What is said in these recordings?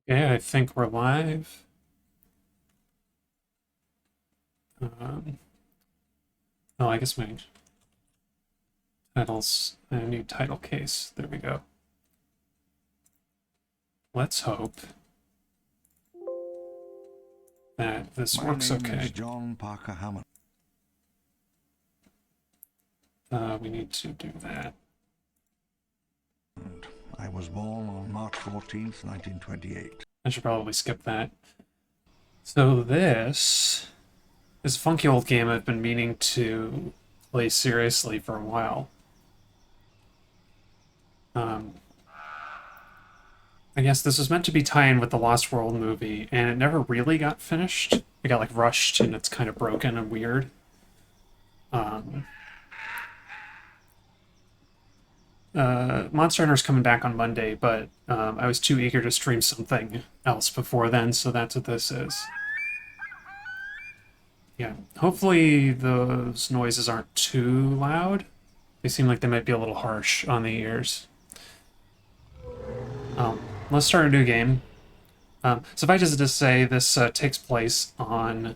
Okay, I think we're live. Um, oh, I guess my title's a new title case. There we go. Let's hope that this My works name is okay. John Parker Hammond. We need to do that. I was born on March 14th, 1928. I should probably skip that. So this is a funky old game I've been meaning to play seriously for a while. Um, I guess this was meant to be tie-in with the Lost World movie, and it never really got finished. It got like rushed, and it's kind of broken and weird. Um, Monster Hunter's coming back on Monday, but I was too eager to stream something else before then, so that's what this is. Yeah, hopefully those noises aren't too loud. They seem like they might be a little harsh on the ears. Let's start a new game. So if I just say this takes place on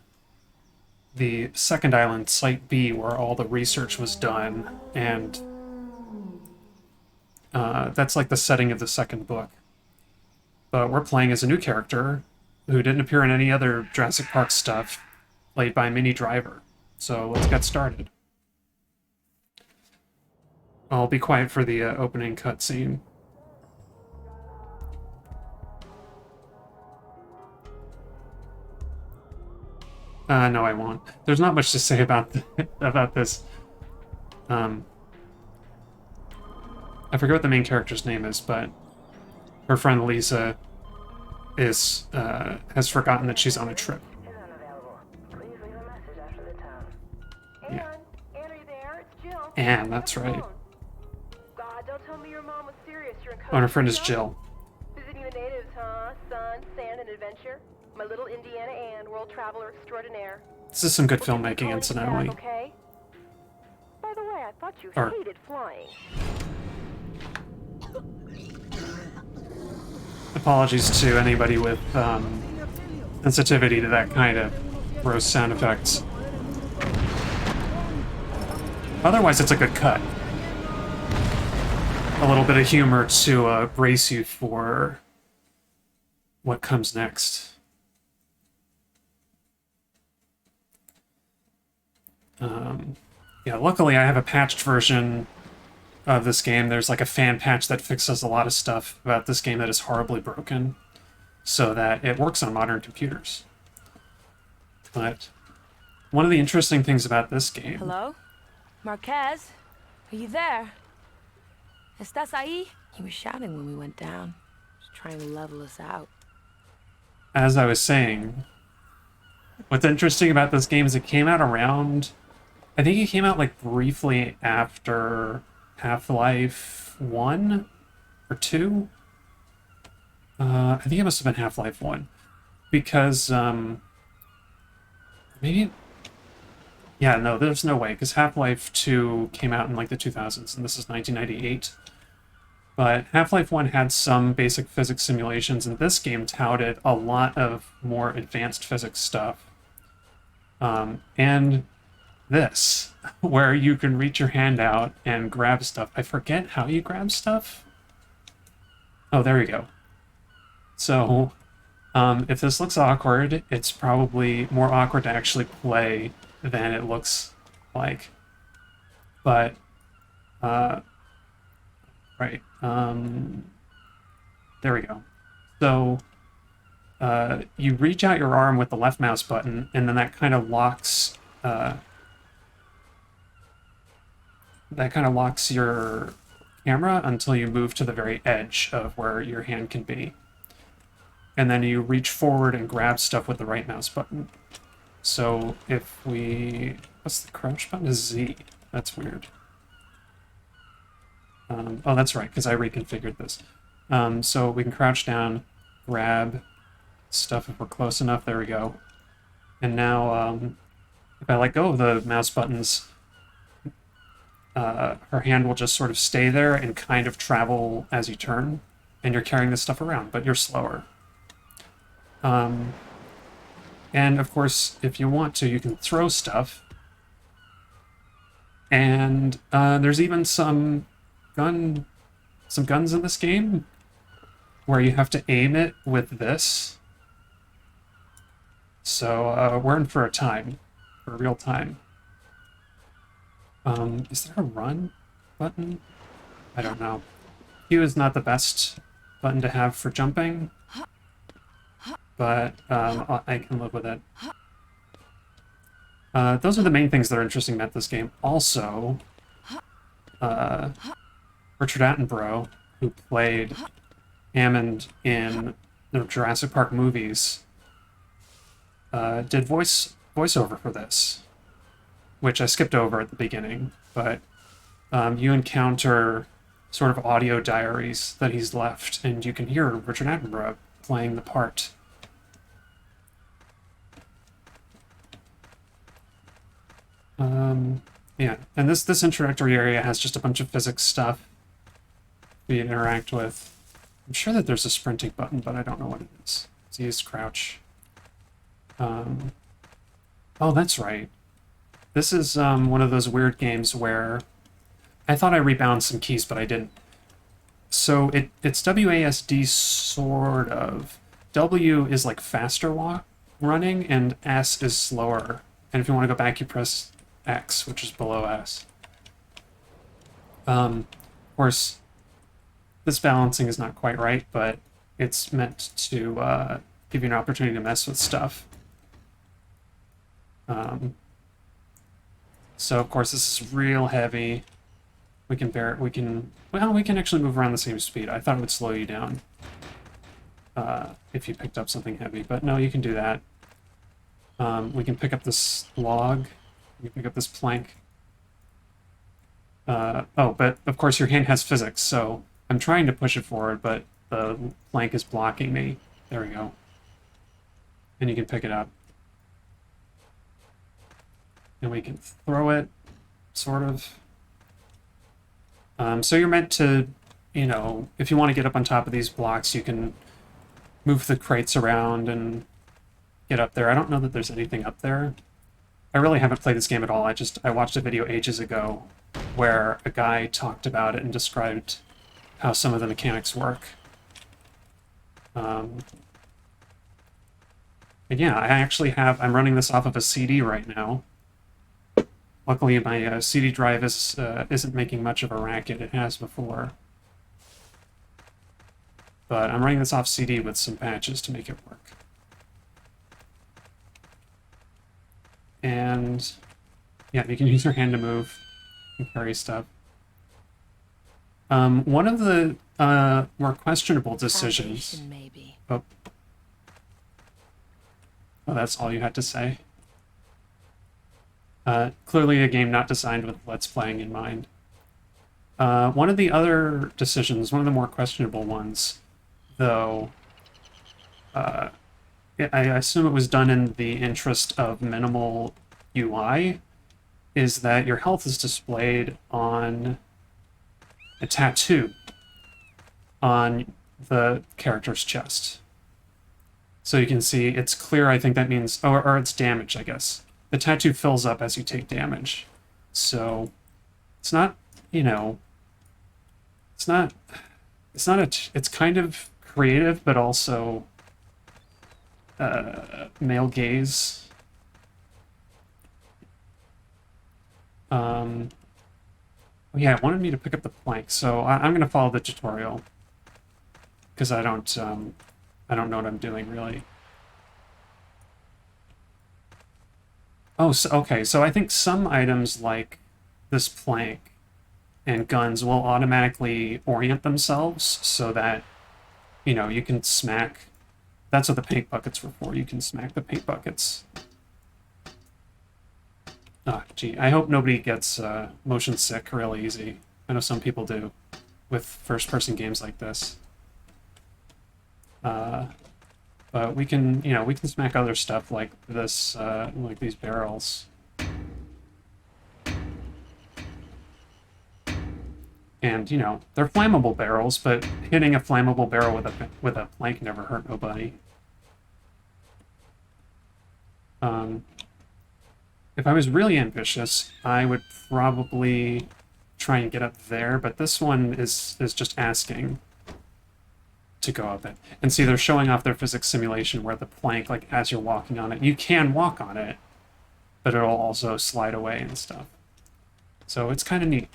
the second island, Site B, where all the research was done, and that's like the setting of the second book. But we're playing as a new character who didn't appear in any other Jurassic Park stuff, played by Minnie Driver. So let's get started. I'll be quiet for the opening cutscene. No, I won't. There's not much to say about about this. I forget what the main character's name is, but her friend Lisa is has forgotten that she's on a trip. Yeah. Anne, that's right. God, don't tell me your mom was serious. You're in Oh, and her friend is Jill. Visiting the natives, huh? Sun, sand, and adventure. My little Indiana Ann, world traveler extraordinaire. This is some good We'll get filmmaking, some incidentally. back, okay? By the way, I thought you Or- hated flying. Apologies to anybody with sensitivity to that kind of gross sound effects. Otherwise, it's a good cut. A little bit of humor to brace you for what comes next. Yeah, luckily I have a patched version of this game. There's like a fan patch that fixes a lot of stuff about this game that is horribly broken, so that it works on modern computers. But one of the interesting things about this game... Hello? Marquez? Are you there? ¿Estás ahí? He was shouting when we went down. Just trying to level us out. As I was saying, what's interesting about this game is it came out around... I think it came out like briefly after Half-Life 1 or 2. I think it must have been Half-Life 1. Because, maybe... Yeah, no, there's no way, because Half-Life 2 came out in like the 2000s, and this is 1998. But Half-Life 1 had some basic physics simulations, and this game touted a lot of more advanced physics stuff. And this, where you can reach your hand out and grab stuff. I forget how you grab stuff. Oh, there you go. So, if this looks awkward, it's probably more awkward to actually play than it looks like. But, right. There we go. So, you reach out your arm with the left mouse button, and then that kind of locks your camera until you move to the very edge of where your hand can be. And then you reach forward and grab stuff with the right mouse button. So if we... What's the crouch button? Is Z. That's weird. Oh, that's right, because I reconfigured this. So we can crouch down, grab stuff if we're close enough. There we go. And now, if I let go of the mouse buttons, her hand will just sort of stay there and kind of travel as you turn, and you're carrying this stuff around, but you're slower. And of course, if you want to, you can throw stuff. And there's even some guns in this game where you have to aim it with this. So we're in for a time, for a real time. Is there a run button? I don't know. Q is not the best button to have for jumping, but I can live with it. Those are the main things that are interesting about this game. Also, Richard Attenborough, who played Hammond in the Jurassic Park movies, did voiceover for this, which I skipped over at the beginning, but you encounter sort of audio diaries that he's left, and you can hear Richard Attenborough playing the part. Yeah, and this introductory area has just a bunch of physics stuff we interact with. I'm sure that there's a sprinting button, but I don't know what it is. Let's use crouch. Oh, that's right. This is one of those weird games where I thought I rebound some keys, but I didn't. So it's WASD, sort of. W is like faster running, and S is slower. And if you want to go back, you press X, which is below S. Of course, this balancing is not quite right, but it's meant to give you an opportunity to mess with stuff. So of course this is real heavy. We can actually move around the same speed. I thought it would slow you down if you picked up something heavy, but no, you can do that. We can pick up this log. We can pick up this plank. Oh, but of course your hand has physics, so I'm trying to push it forward, but the plank is blocking me. There we go. And you can pick it up. And we can throw it, sort of. So you're meant to, you know, if you want to get up on top of these blocks, you can move the crates around and get up there. I don't know that there's anything up there. I really haven't played this game at all. I watched a video ages ago where a guy talked about it and described how some of the mechanics work. And yeah, I'm running this off of a CD right now. Luckily, my CD drive isn't making much of a racket. It has before. But I'm running this off CD with some patches to make it work. And yeah, you can use your hand to move and carry stuff. One of the more questionable decisions... Foundation, maybe. Oh, that's all you had to say? Clearly a game not designed with Let's Playing in mind. One of the other decisions, one of the more questionable ones, though, I assume it was done in the interest of minimal UI, is that your health is displayed on a tattoo on the character's chest. So you can see it's clear, I think that means, or it's damage, I guess. The tattoo fills up as you take damage. So it's not, you know, it's kind of creative, but also male gaze. Yeah, it wanted me to pick up the plank, so I'm going to follow the tutorial because I don't know what I'm doing really. Oh, so, okay, so I think some items like this plank and guns will automatically orient themselves so that, you know, you can smack. That's what the paint buckets were for. You can smack the paint buckets. Oh, gee, I hope nobody gets motion sick real easy. I know some people do with first-person games like this. But we can, you know, we can smack other stuff like this, like these barrels. And, you know, they're flammable barrels, but hitting a flammable barrel with a plank never hurt nobody. If I was really ambitious, I would probably try and get up there, but this one is just asking to go up it. And see, they're showing off their physics simulation where the plank, like, as you're walking on it, you can walk on it, but it'll also slide away and stuff. So it's kind of neat.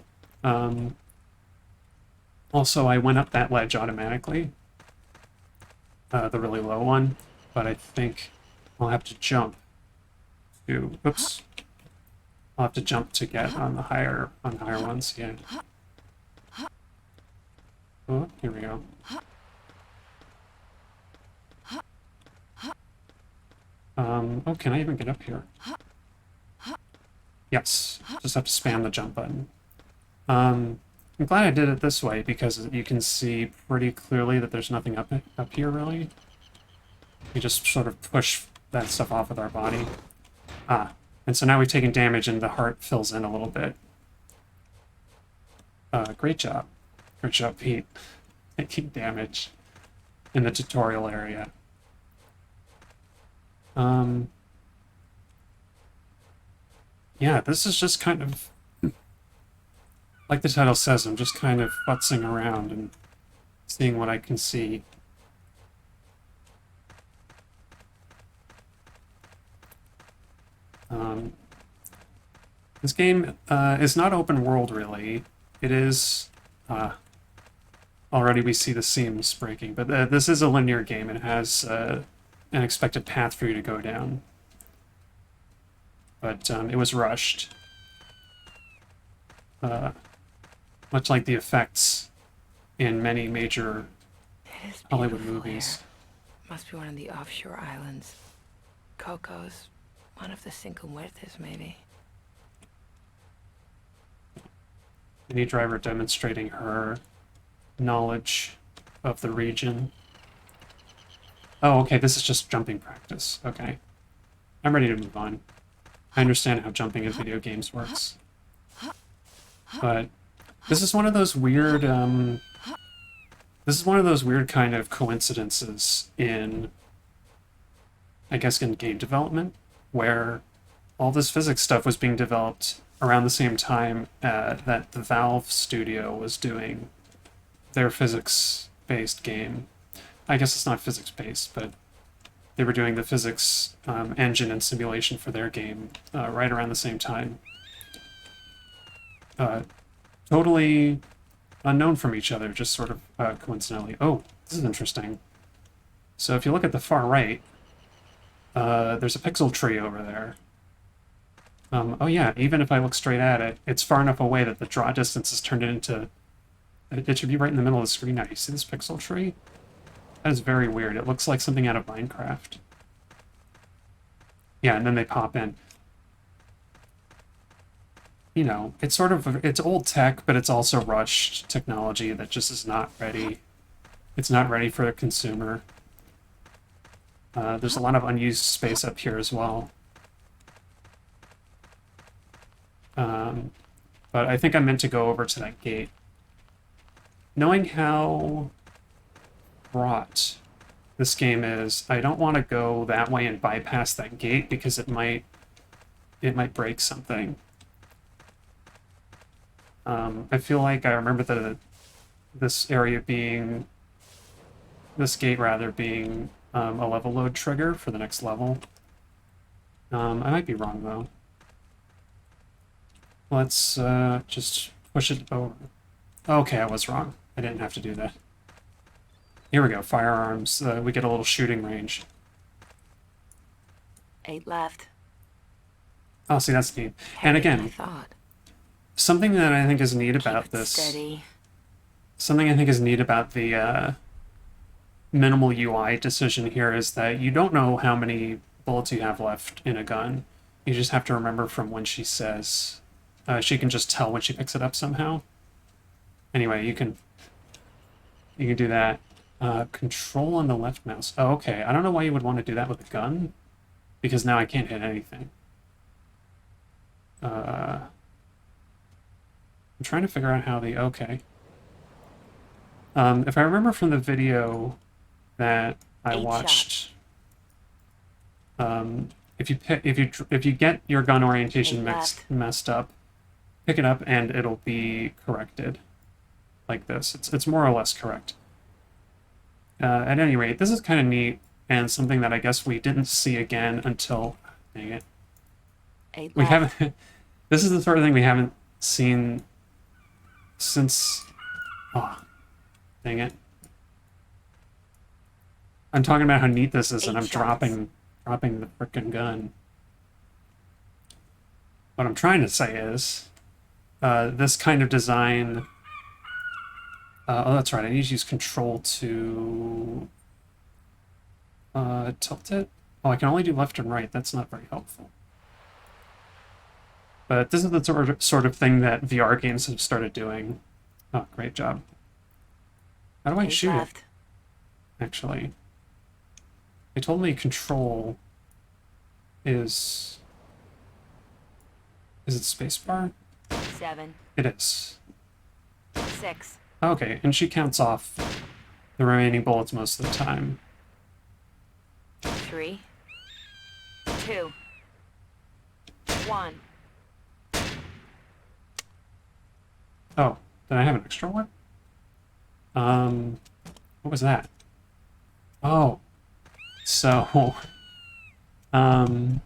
Also, I went up that ledge automatically, the really low one, but I think I'll have to jump to, oops, I'll have to jump to get on the higher ones, yeah. Oh, here we go. Oh, can I even get up here? Yes, just have to spam the jump button. I'm glad I did it this way because you can see pretty clearly that there's nothing up here, really. We just sort of push that stuff off with our body. Ah, and so now we've taken damage and the heart fills in a little bit. Great job. Great job, Pete. Taking damage in the tutorial area. Yeah, this is just kind of, like the title says, I'm just kind of futzing around and seeing what I can see. This game is not open world, really. It is, already we see the seams breaking, but this is a linear game and it has an expected path for you to go down. But it was rushed. Much like the effects in many major It is Hollywood beautiful movies. here. Must be one of the offshore islands. Coco's one of the Cinco Muertes, maybe. Any driver demonstrating her knowledge of the region. Oh, okay, this is just jumping practice. Okay. I'm ready to move on. I understand how jumping in video games works. But this is one of those weird, this is one of those weird kind of coincidences in, I guess, in game development, where all this physics stuff was being developed around the same time that the Valve studio was doing their physics-based game. I guess it's not physics-based, but they were doing the physics engine and simulation for their game right around the same time. Totally unknown from each other, just sort of coincidentally. Oh, this is interesting. So if you look at the far right, there's a pixel tree over there. Oh yeah, even if I look straight at it, it's far enough away that the draw distance has turned it into... It should be right in the middle of the screen now. You see this pixel tree? That is very weird. It looks like something out of Minecraft. Yeah, and then they pop in. You know, it's sort of... It's old tech, but it's also rushed technology that just is not ready. It's not ready for the consumer. There's a lot of unused space up here as well. But I think I meant to go over to that gate. Knowing how fraught this game is, I don't want to go that way and bypass that gate because it might break something. I feel like I remember this gate rather being a level load trigger for the next level. I might be wrong though. Let's just push it over. Okay, I was wrong. I didn't have to do that. Here we go, firearms. We get a little shooting range. 8 left. Oh, see, that's neat. And again, something that I think is neat about this... Steady. Something I think is neat about the minimal UI decision here is that you don't know how many bullets you have left in a gun. You just have to remember from when she says... she can just tell when she picks it up somehow. Anyway, you can do that. Control on the left mouse. Oh, okay. I don't know why you would want to do that with a gun, because now I can't hit anything. I'm trying to figure out how the... Okay. If I remember from the video that I watched, if you get your gun orientation Left. messed up, pick it up and it'll be corrected, like this. It's more or less correct. At any rate, this is kind of neat and something that I guess we didn't see again until, dang it, 8 we left. haven't. This is the sort of thing we haven't seen since. Oh, dang it! I'm talking about how neat this is, and 8 I'm shots. dropping the frickin' gun. What I'm trying to say is, this kind of design. Oh, that's right. I need to use control to tilt it. Oh, I can only do left and right. That's not very helpful. But this is the sort of thing that VR games have started doing. Oh, great job. How do I 8 shoot left. it, actually? They told me control is... Is it spacebar? 7. It is. 6. Okay, and she counts off the remaining bullets most of the time. 3. 2. 1. Oh, did I have an extra one? What was that? Oh, so, I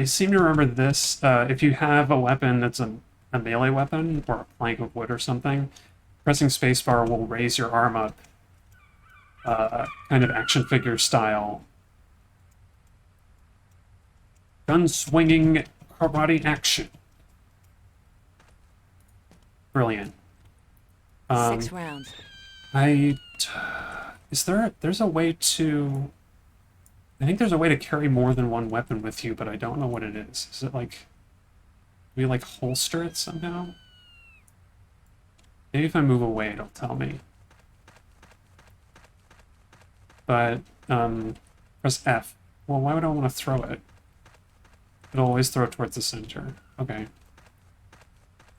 seem to remember this. If you have a weapon that's a melee weapon or a plank of wood or something, pressing spacebar will raise your arm up, kind of action figure style. Gun swinging karate action. Brilliant. 6 rounds. There's a way to... I think there's a way to carry more than one weapon with you, but I don't know what it is. Is it like... Do we like holster it somehow? Maybe if I move away, it'll tell me. But, press F. Well, why would I want to throw it? It'll always throw it towards the center. Okay.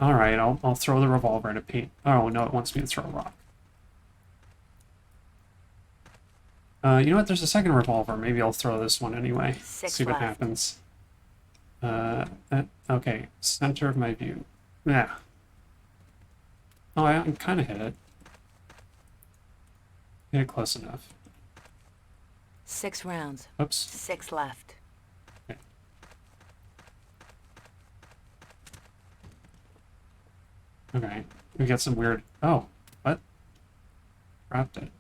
Alright, I'll throw the revolver at a paint. Oh, no, it wants me to throw a rock. You know what? There's a second revolver. Maybe I'll throw this one anyway. 6 See what left. happens. Okay, center of my view. Yeah. Oh, I kind of hit it. Hit it close enough. 6 rounds. Oops. 6 left. Okay. Okay. We got some weird... Oh, what? Dropped it.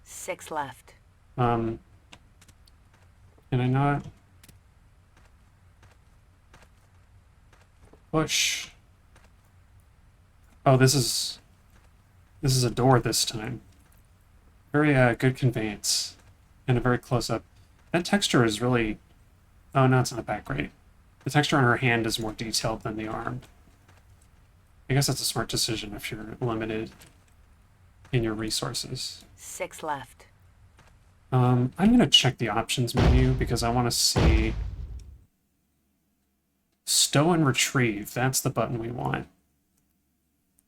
6 left. Can I not... Push. Oh, this is a door this time. Very good conveyance. And a very close-up. That texture is really... Oh, no, it's not that great. The texture on her hand is more detailed than the arm. I guess that's a smart decision if you're limited in your resources. 6 left. I'm going to check the options menu because I want to see... Stow and retrieve. That's the button we want.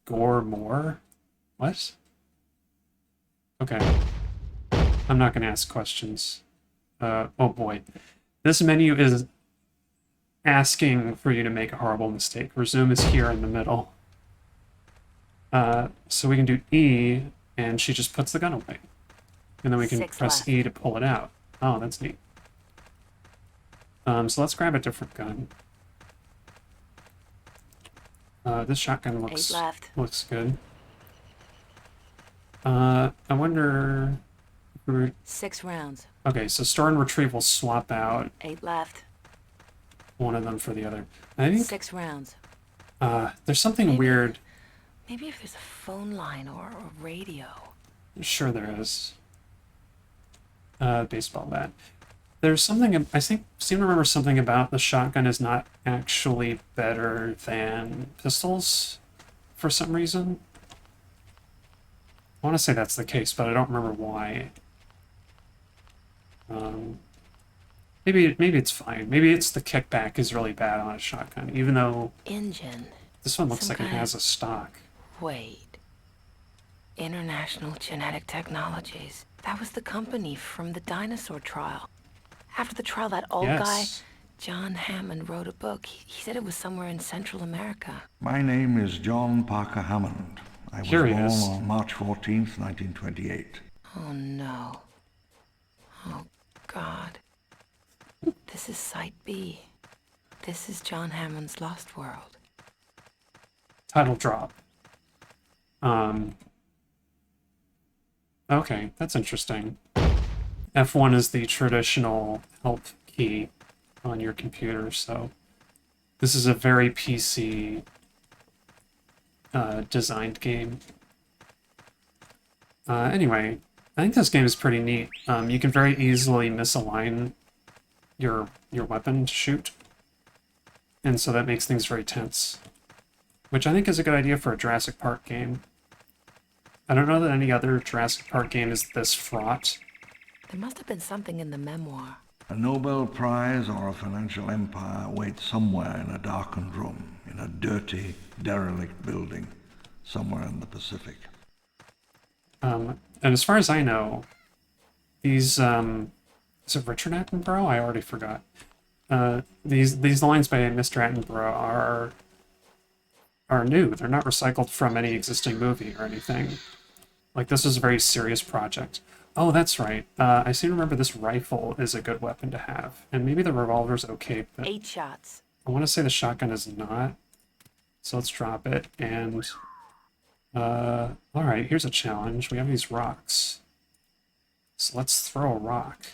Gore more? What? Okay. I'm not going to ask questions. Oh boy. This menu is asking for you to make a horrible mistake. Resume is here in the middle. So we can do E, and she just puts the gun away. And then we can 6 press left. E to pull it out. Oh, that's neat. So let's grab a different gun. This shotgun 8 left. looks good. I wonder... if we were... 6 rounds. Okay, so store and retrieve will swap out 8 left. one of them for the other. I think 6 rounds. there's something Maybe. weird. Maybe if there's a phone line or a radio. Sure there is. Baseball bat. There's something, I seem to remember something about the shotgun is not actually better than pistols for some reason. I want to say that's the case, but I don't remember why. Maybe it's fine. Maybe it's the kickback is really bad on a shotgun, even though Engine. this one looks Some like it kind has a stock. Wait. International Genetic Technologies. That was the company from the dinosaur trial. After the trial, that old guy, Yes. John Hammond, wrote a book. He said it was somewhere in Central America. My name is John Parker Hammond. I was Here he born is. on March 14th, 1928. Oh, no. Oh, God. This is Site B. This is John Hammond's Lost World. Title drop. Okay, that's interesting. F1 is the traditional help key on your computer, so this is a very PC designed game. Anyway, I think this game is pretty neat. You can very easily misalign your weapon to shoot, and so that makes things very tense, which I think is a good idea for a Jurassic Park game. I don't know that any other Jurassic Park game is this fraught. There must have been something in the memoir. A Nobel Prize or a financial empire waits somewhere in a darkened room, in a dirty, derelict building, somewhere in the Pacific. And as far as I know, these is it Richard Attenborough? I already forgot. These lines by Mr. Attenborough are new. They're not recycled from any existing movie or anything. Like, this is a very serious project. Oh, that's right. I seem to remember this rifle is a good weapon to have. And maybe the revolver's okay, but 8 shots. I want to say the shotgun is not. So let's drop it. And, alright, here's a challenge. We have these rocks. So let's throw a rock.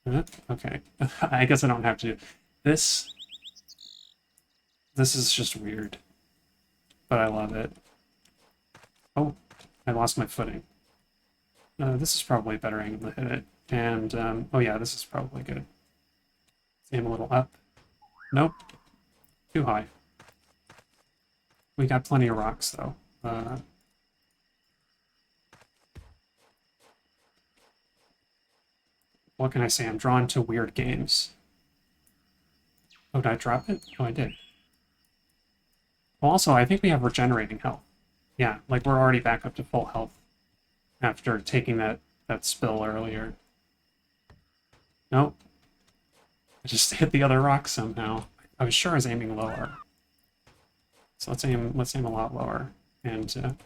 Okay. I guess I don't have to do this. This is just weird. But I love it. Oh, I lost my footing. This is probably a better angle to hit it. And, oh yeah, this is probably good. Let's aim a little up. Nope. Too high. We got plenty of rocks, though. What can I say? I'm drawn to weird games. Oh, did I drop it? Oh, I did. Well, also, I think we have regenerating health. Yeah, like we're already back up to full health after taking that spill earlier. Nope. I just hit the other rock somehow. I was sure I was aiming lower. So let's aim a lot lower. And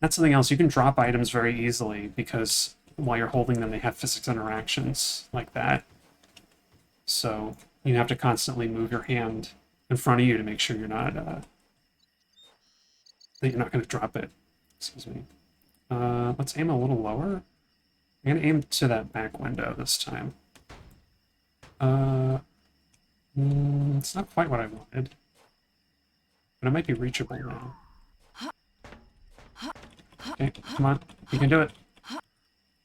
that's something else. You can drop items very easily because while you're holding them, they have physics interactions like that. So you have to constantly move your hand in front of you to make sure you're not that you're not going to drop it. Excuse me. Let's aim a little lower. I'm going to aim to that back window this time. It's not quite what I wanted. But it might be reachable now. Okay, come on. You can do it.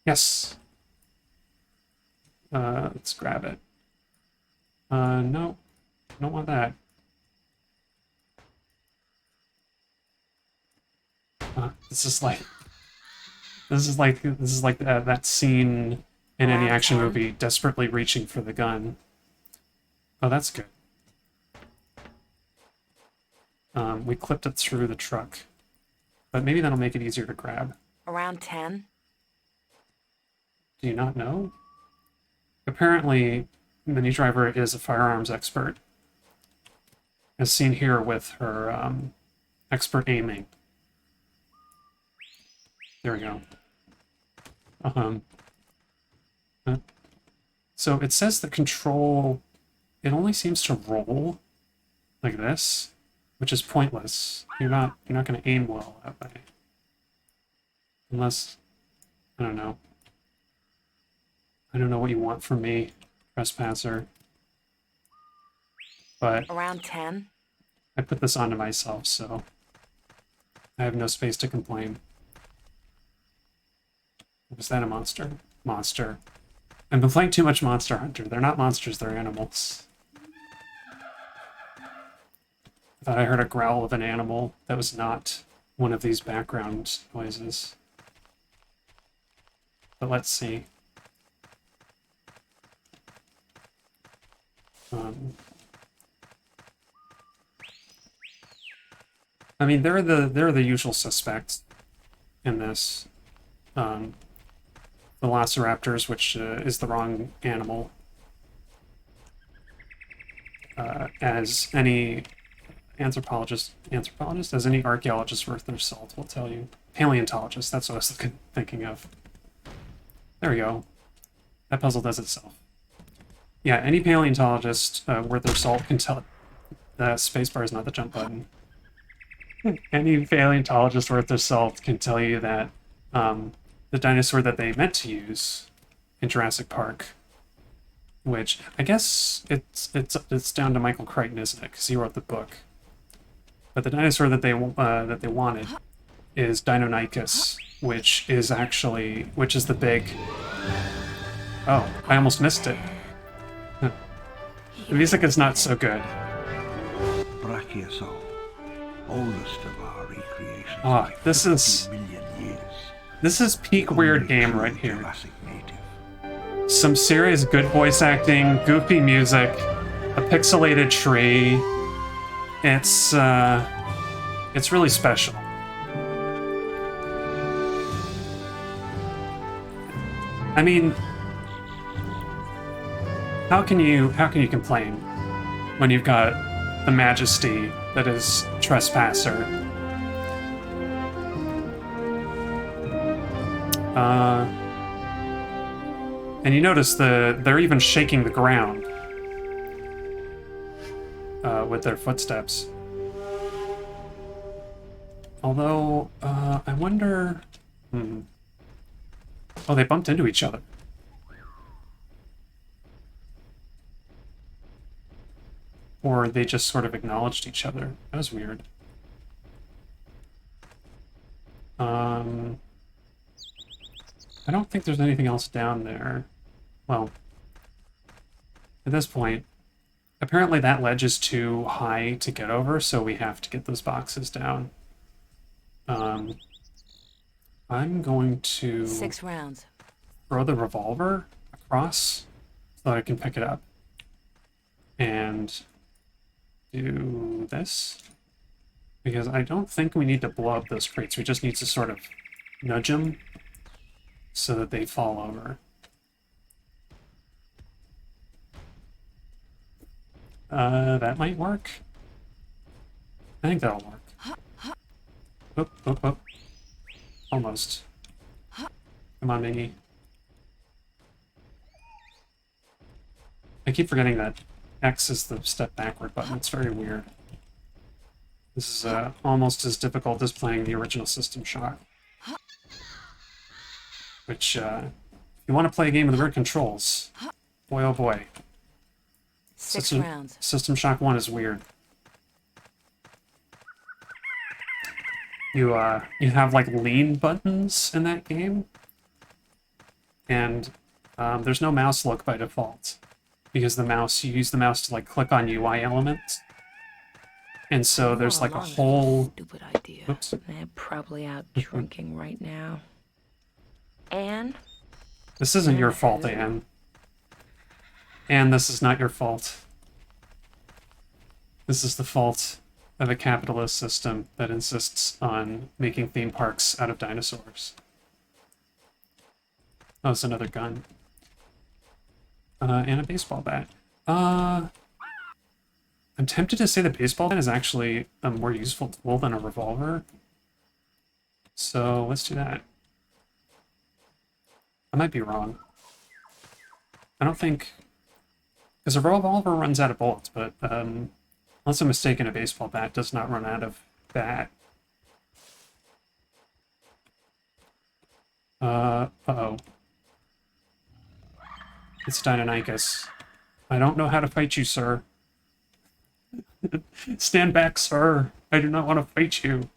Yes! Let's grab it. No. I don't want that. This is like that scene in any action movie, desperately reaching for the gun. Oh, that's good. We clipped it through the truck, but maybe that'll make it easier to grab. Around 10? Do you not know? Apparently, Mini Driver is a firearms expert, as seen here with her expert aiming. There we go. So it says the control, it only seems to roll like this, which is pointless. You're not going to aim well that way. Unless, I don't know. I don't know what you want from me, Trespasser. But Around 10? I put this onto myself, so I have no space to complain. Was that a monster? Monster. I've been playing too much Monster Hunter. They're not monsters, they're animals. I thought I heard a growl of an animal that was not one of these background noises. But let's see. I mean, they're the usual suspects in this. Velociraptors, which is the wrong animal. As any anthropologist, as any archaeologist worth their salt will tell you. Paleontologist, that's what I was thinking of. There we go. That puzzle does itself. Yeah, any paleontologist worth their salt can tell. The spacebar is not the jump button. Any paleontologist worth their salt can tell you that the dinosaur that they meant to use in Jurassic Park, which I guess it's down to Michael Crichton, isn't it? Because he wrote the book. But the dinosaur that they wanted is Deinonychus, which is the big. Oh, I almost missed it. The music is not so good. Brachiosaur, oldest of our recreations. Ah, this is peak weird game right here. Jurassic native. Some serious good voice acting, goofy music, a pixelated tree. It's really special. I mean, how can you complain when you've got the majesty that is Trespasser? And you notice they're even shaking the ground with their footsteps. Although, I wonder... Oh, they bumped into each other. Or they just sort of acknowledged each other. That was weird. I don't think there's anything else down there. Well, at this point, apparently that ledge is too high to get over, so we have to get those boxes down. I'm going to 6 rounds. throw the revolver across so that I can pick it up. And do this. Because I don't think we need to blow up those crates. We just need to sort of nudge them so that they fall over. That might work. I think that'll work. Oop, oop, oop. Almost. Come on, Mingy. I keep forgetting that X is the step backward button. It's very weird. This is almost as difficult as playing the original System Shock. Which, if you want to play a game with weird controls, boy oh boy. 6 rounds. System Shock 1 is weird. You have like lean buttons in that game, and there's no mouse look by default because you use the mouse to like click on UI elements, and so there's like a whole stupid idea. Oops. They're probably out drinking right now. Anne? This isn't your fault, Anne. Anne, this is not your fault. This is the fault of a capitalist system that insists on making theme parks out of dinosaurs. Oh, it's another gun. And a baseball bat. I'm tempted to say the baseball bat is actually a more useful tool than a revolver. So let's do that. I might be wrong. I don't think... Because a revolver runs out of bullets, but unless I'm mistaken, a baseball bat does not run out of bat. Uh-oh. It's Deinonychus. I don't know how to fight you, sir. Stand back, sir. I do not want to fight you.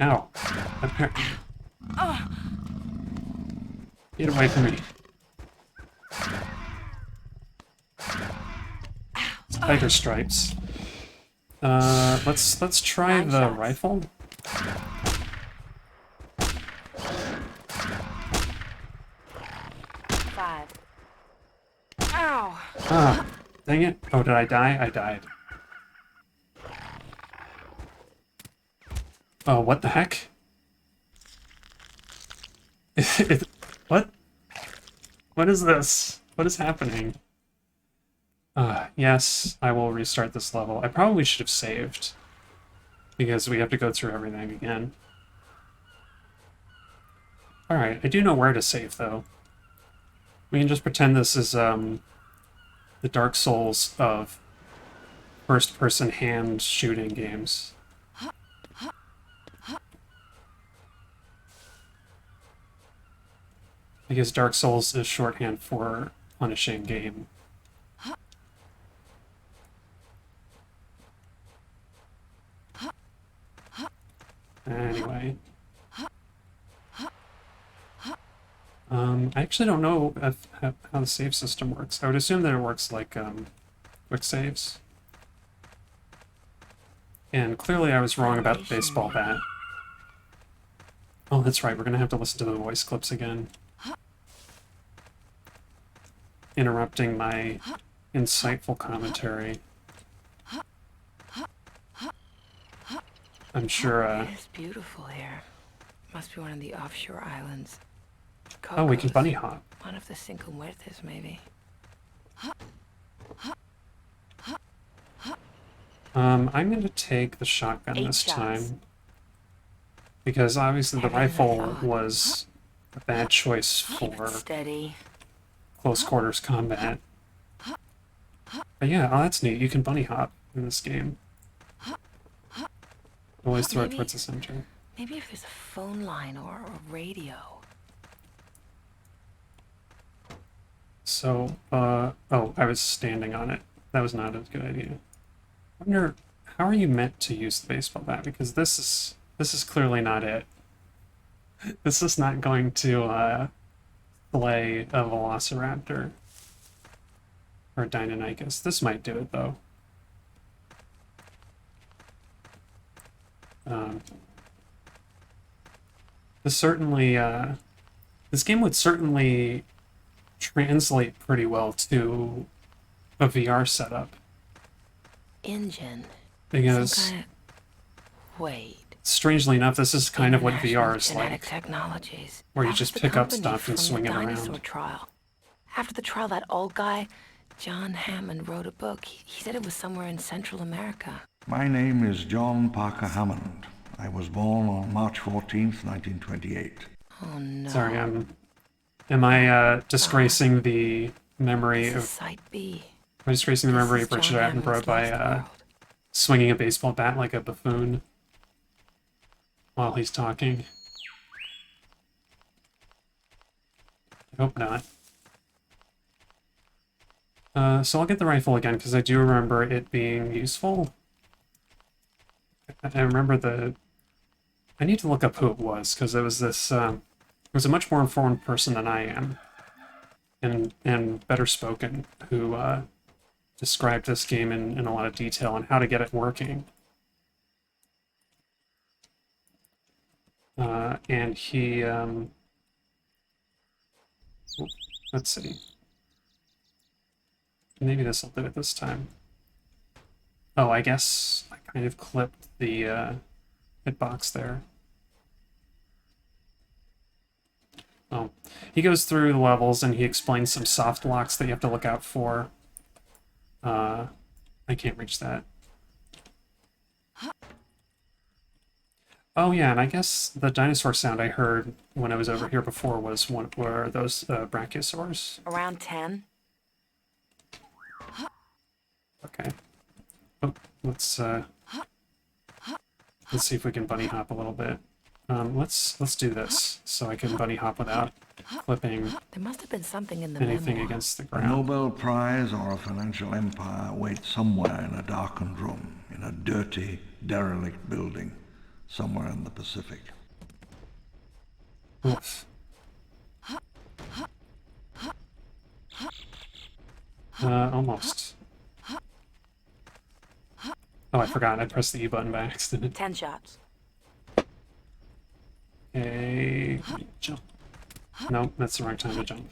Ow. Get away from me. Tiger stripes. Let's try the rifle. 5. Ow! Ah, dang it. Oh, did I die? I died. Oh, what the heck? What? What is this? What is happening? Yes, I will restart this level. I probably should have saved, because we have to go through everything again. Alright, I do know where to save, though. We can just pretend this is, the Dark Souls of first-person hand shooting games. Because Dark Souls is shorthand for punishing game. Anyway. I actually don't know how the save system works. I would assume that it works like quick saves. And clearly I was wrong about the baseball bat. Oh, that's right, we're gonna have to listen to the voice clips again. Interrupting my insightful commentary. I'm sure, It's beautiful here. Must be one of the offshore islands. Oh, we can Cocos. bunny hop. One of the Cinco Muertes, maybe. I'm gonna take the shotgun 8 this shots. time. Because obviously the Better than I rifle thought. was a bad choice Keep it for steady. close quarters combat. But yeah, oh, that's neat. You can bunny hop in this game. Always throw it Maybe- towards the center. Maybe if there's a phone line or a radio. So, oh, I was standing on it. That was not a good idea. I wonder, how are you meant to use the baseball bat? Because this is clearly not it. This is not going to, slay a Velociraptor. Or a Deinonychus. This might do it, though. This certainly, this game would certainly translate pretty well to a VR setup. Engine. Because, Some kind of... Wait. strangely enough, this is kind of what VR is Genetic like. Technologies. Where you That just was the pick up company stuff and from swing the it dinosaur around. trial. After the trial, that old guy, John Hammond, wrote a book. He said it was somewhere in Central America. My name is John Parker Hammond. I was born on March 14th, 1928. Oh no. Sorry, am I disgracing the memory This is of... Site B. Am I disgracing the This memory is of Richard John Attenborough Hammond's by lost world. swinging a baseball bat like a buffoon while he's talking? I hope not. So I'll get the rifle again, because I do remember it being useful. I remember the... I need to look up who it was, because it was this... it was a much more informed person than I am. And better spoken, who described this game in a lot of detail and how to get it working. And he... let's see. Maybe this will do it this time. Oh, I guess I kind of clipped the hitbox there. Oh, he goes through the levels and he explains some soft locks that you have to look out for. I can't reach that. Oh yeah, and I guess the dinosaur sound I heard when I was over here before was were those brachiosaurs. Around 10. Okay. Oh, let's see if we can bunny hop a little bit. Let's do this so I can bunny hop without clipping There must have been something in the anything memoir. against the A ground. Nobel Prize or a financial empire waits somewhere in a darkened room, in a dirty, derelict building, somewhere in the Pacific. Oof. Almost. Oh, I forgot. I pressed the E button by accident. 10 shots. Okay, jump. No, that's the wrong time to jump.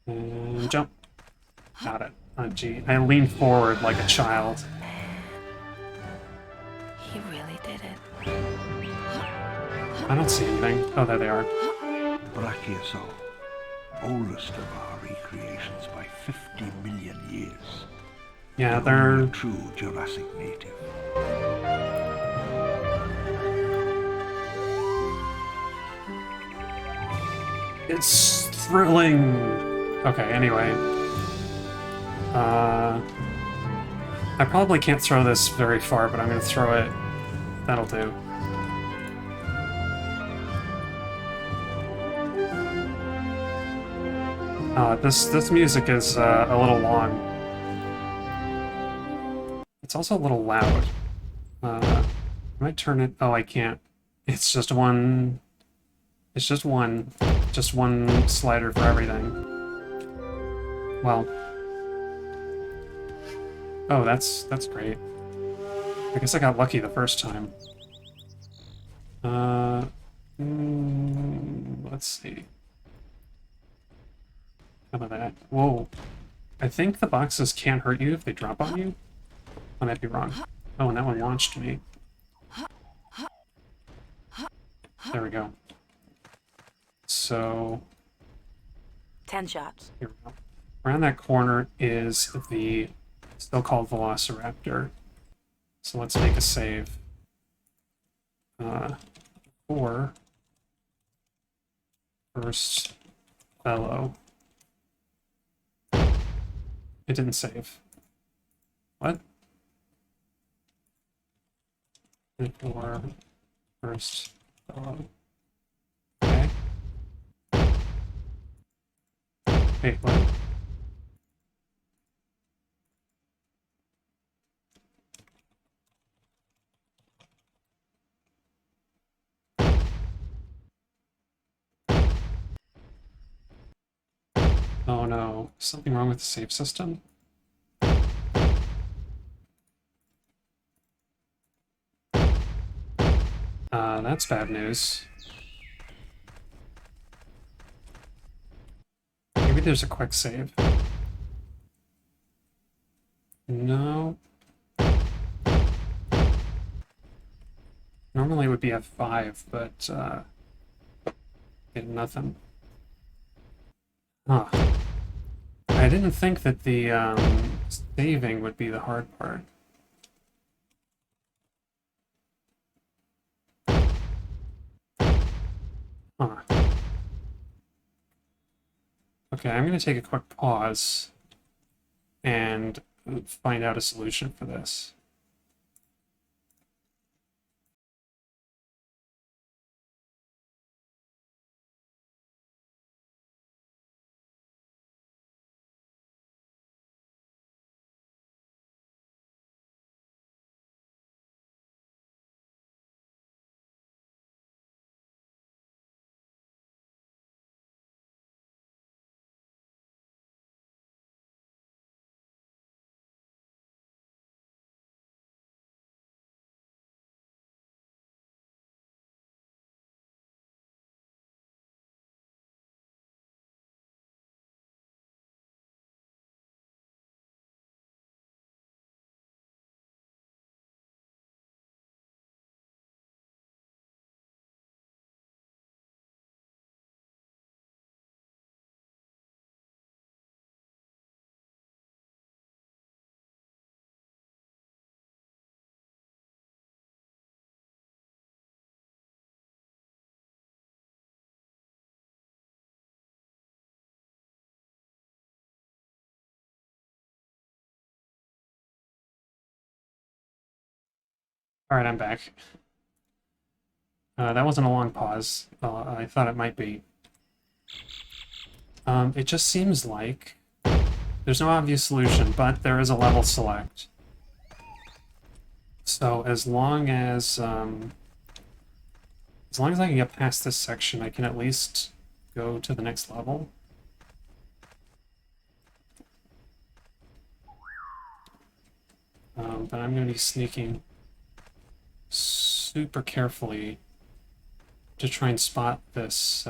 And jump. Got it. Oh, gee. I leaned forward like a child. He really did it. I don't see anything. Oh, there they are. Brachiosaur, oldest of our recreations by 50 million years. Yeah, The they're... only true Jurassic native. It's thrilling. Okay, anyway. I probably can't throw this very far, but I'm gonna throw it. That'll do. This music is a little long. It's also a little loud. I might turn it. Oh, I can't. It's just one. It's just one slider for everything. Well. Oh, that's great. I guess I got lucky the first time. Let's see. How about that? Whoa. I think the boxes can't hurt you if they drop on you. I might be wrong. Oh, and that one launched me. There we go. So... 10 shots. Here we go. Around that corner is the still called Velociraptor. So let's make a save. For first fellow. It didn't save. What? For first fellow. Okay. Wait, what? Oh no, something wrong with the save system? That's bad news. Maybe there's a quick save. No. Normally it would be F5, but nothing. Huh. I didn't think that the saving would be the hard part. Huh. Okay, I'm going to take a quick pause and find out a solution for this. Alright, I'm back. That wasn't a long pause. I thought it might be. It just seems like there's no obvious solution, but there is a level select. So as long as I can get past this section, I can at least go to the next level. But I'm going to be sneaking super carefully to try and spot this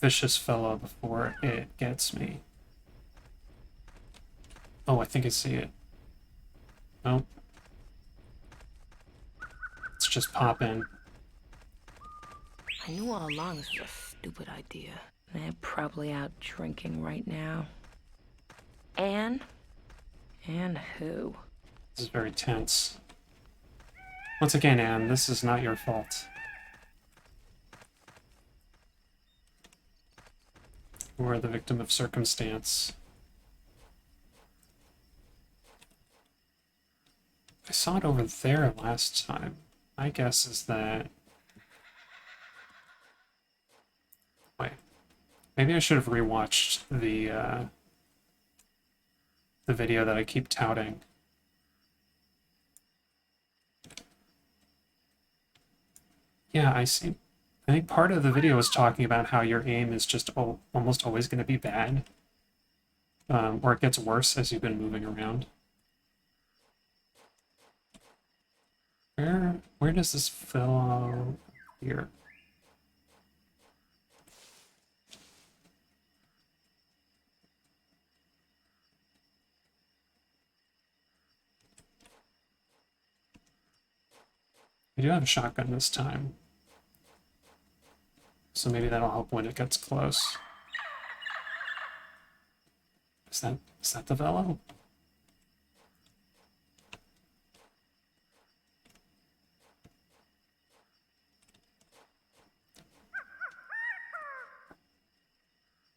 vicious fellow before it gets me. Oh, I think I see it. Nope. Let's just pop in. I knew all along this was a stupid idea. They're probably out drinking right now. Anne? Anne who? This is very tense. Once again, Anne, this is not your fault. You are the victim of circumstance. I saw it over there last time. My guess is that... Wait. Maybe I should have rewatched the video that I keep touting. Yeah, I see. I think part of the video was talking about how your aim is just almost always going to be bad. Or it gets worse as you've been moving around. Where does this fellow here? I do have a shotgun this time. So maybe that'll help when it gets close. Is that the Velo?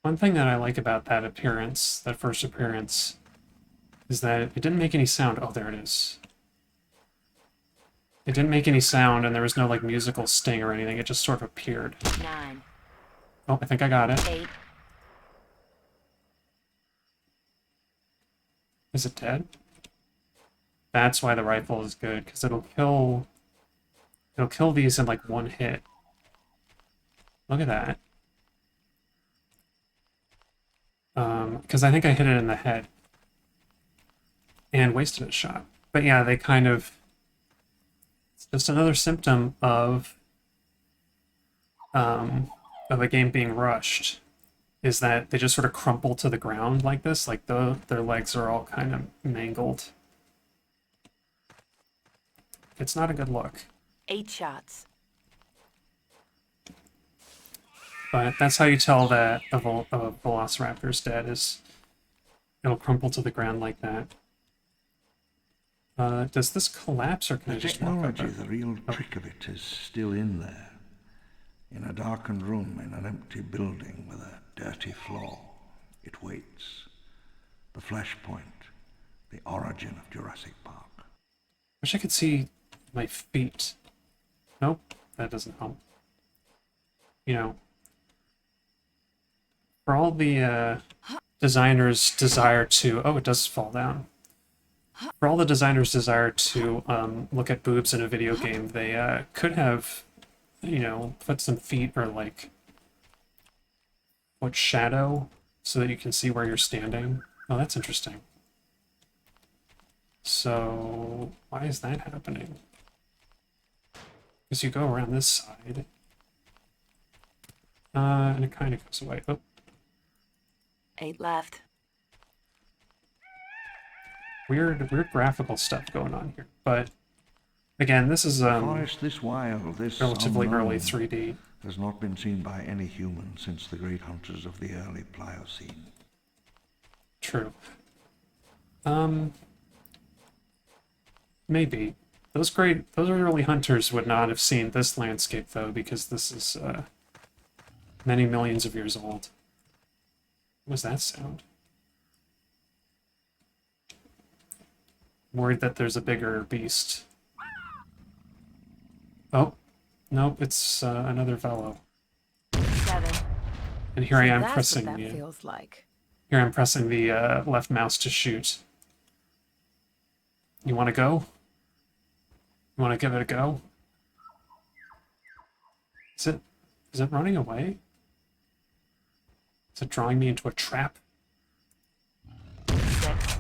One thing that I like about that appearance, that first appearance, is that it didn't make any sound. Oh, there it is. It didn't make any sound, and there was no, like, musical sting or anything. It just sort of appeared. 9. Oh, I think I got it. 8. Is it dead? That's why the rifle is good, because it'll kill these in, like, one hit. Look at that. Because I think I hit it in the head. And wasted a shot. But yeah, they kind of... It's just another symptom of a game being rushed, is that they just sort of crumple to the ground like this, like their legs are all kind of mangled. It's not a good look. 8 shots. But that's how you tell that a Velociraptor's dead, is it'll crumple to the ground like that. Does this collapse, or can I The just walk up technology, it? the real trick of it, is still in there. In a darkened room, in an empty building with a dirty floor, it waits. The flashpoint, the origin of Jurassic Park. Wish I could see my feet. Nope, that doesn't help. You know, for all the designers' desire to... Oh, it does fall down. For all the designers' desire to look at boobs in a video game, they could have, you know, put some feet or, like, foot shadow so that you can see where you're standing. Oh, that's interesting. So, why is that happening? Because you go around this side. And it kind of goes away. Oh. 8 left. Weird graphical stuff going on here. But, again, this is Forest this wild, this relatively unknown, early 3D. has not been seen by any human since the great hunters of the early Pliocene. True. Maybe. Those early hunters would not have seen this landscape, though, because this is many millions of years old. What was that sound? Worried that there's a bigger beast. Oh, nope, it's another Velo. 7. And here I am That's pressing what that the feels like. here I'm pressing the left mouse to shoot. You want to go? You want to give it a go? Is it running away? Is it drawing me into a trap? 6.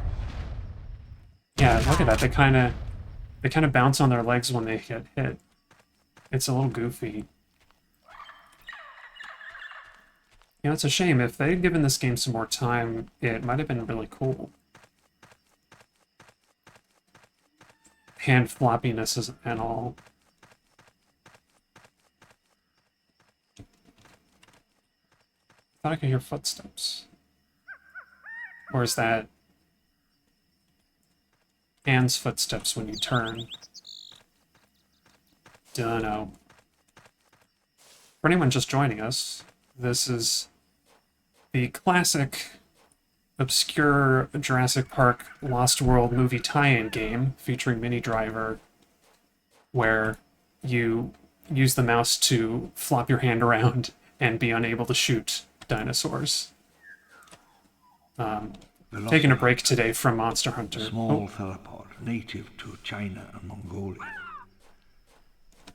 Yeah, look at that. They kind of bounce on their legs when they get hit. It's a little goofy. You know, it's a shame. If they'd given this game some more time, it might have been really cool. Hand floppiness and all. thought I could hear footsteps. Or is that Anne's footsteps when you turn? Dunno. For anyone just joining us, this is the classic, obscure Jurassic Park Lost World movie tie-in game featuring Mini Driver, where you use the mouse to flop your hand around and be unable to shoot dinosaurs. Taking a break today from Monster Hunter. Small theropod, native to China and Mongolia.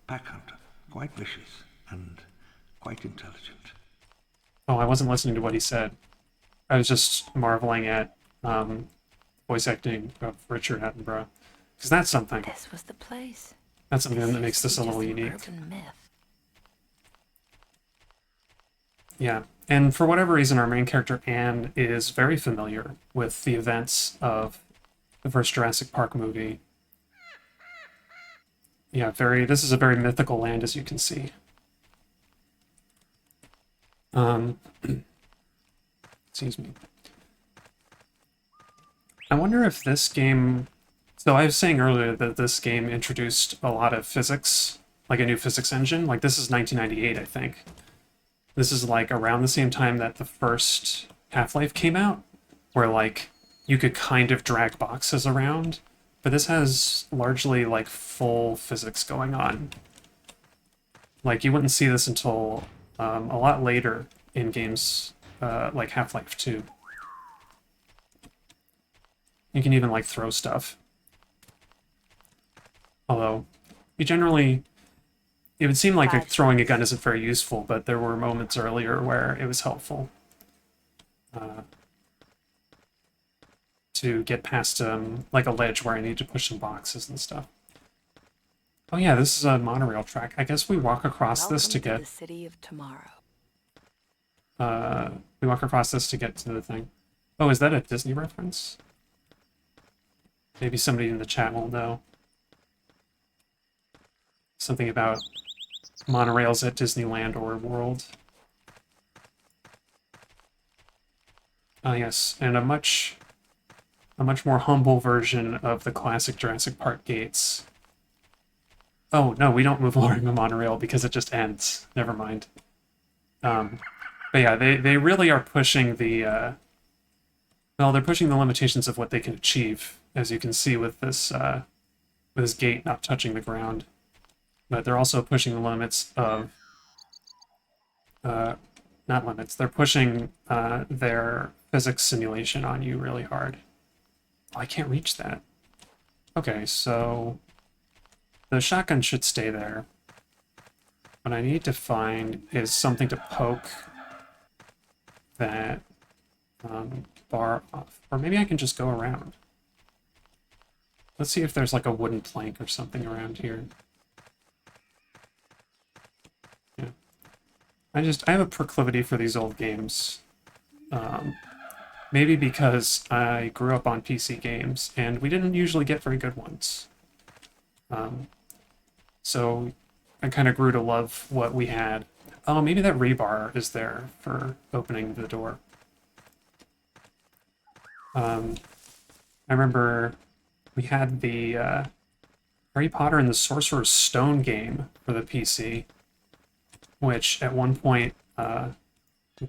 Pack hunter, quite vicious and quite intelligent. Oh, I wasn't listening to what he said. I was just marveling at voice acting of Richard Attenborough. Because that's something. This was the place. That's something that makes this a little unique. Urban myth. Yeah. And for whatever reason, our main character, Anne, is very familiar with the events of the first Jurassic Park movie. Yeah, this is a very mythical land, as you can see. Excuse me. I wonder if this game... So I was saying earlier that this game introduced a lot of physics, like a new physics engine. Like, this is 1998, I think. This is, like, around the same time that the first Half-Life came out, where, like, you could kind of drag boxes around. But this has largely, like, full physics going on. Like, you wouldn't see this until a lot later in games like Half-Life 2. You can even, like, throw stuff. Although, you generally... It would seem like throwing a gun isn't very useful, but there were moments earlier where it was helpful. To get past, like, a ledge where I need to push some boxes and stuff. Oh yeah, this is a monorail track. I guess we walk across this to get... the city of tomorrow. We walk across this to get to the thing. Oh, is that a Disney reference? Maybe somebody in the chat will know. Something about monorails at Disneyland or World. Ah, yes, and a much more humble version of the classic Jurassic Park gates. Oh, no, we don't move along the monorail because it just ends. Never mind. But yeah, they really are pushing the... well, they're pushing the limitations of what they can achieve, as you can see with this gate not touching the ground. But they're also pushing the limits of... not limits, they're pushing their physics simulation on you really hard. Oh, I can't reach that. Okay, so... the shotgun should stay there. What I need to find is something to poke that bar off. Or maybe I can just go around. Let's see if there's like a wooden plank or something around here. Yeah. I have a proclivity for these old games. Maybe because I grew up on PC games, and we didn't usually get very good ones. So I kind of grew to love what we had. Oh, maybe that rebar is there for opening the door. I remember we had the Harry Potter and the Sorcerer's Stone game for the PC, which at one point, can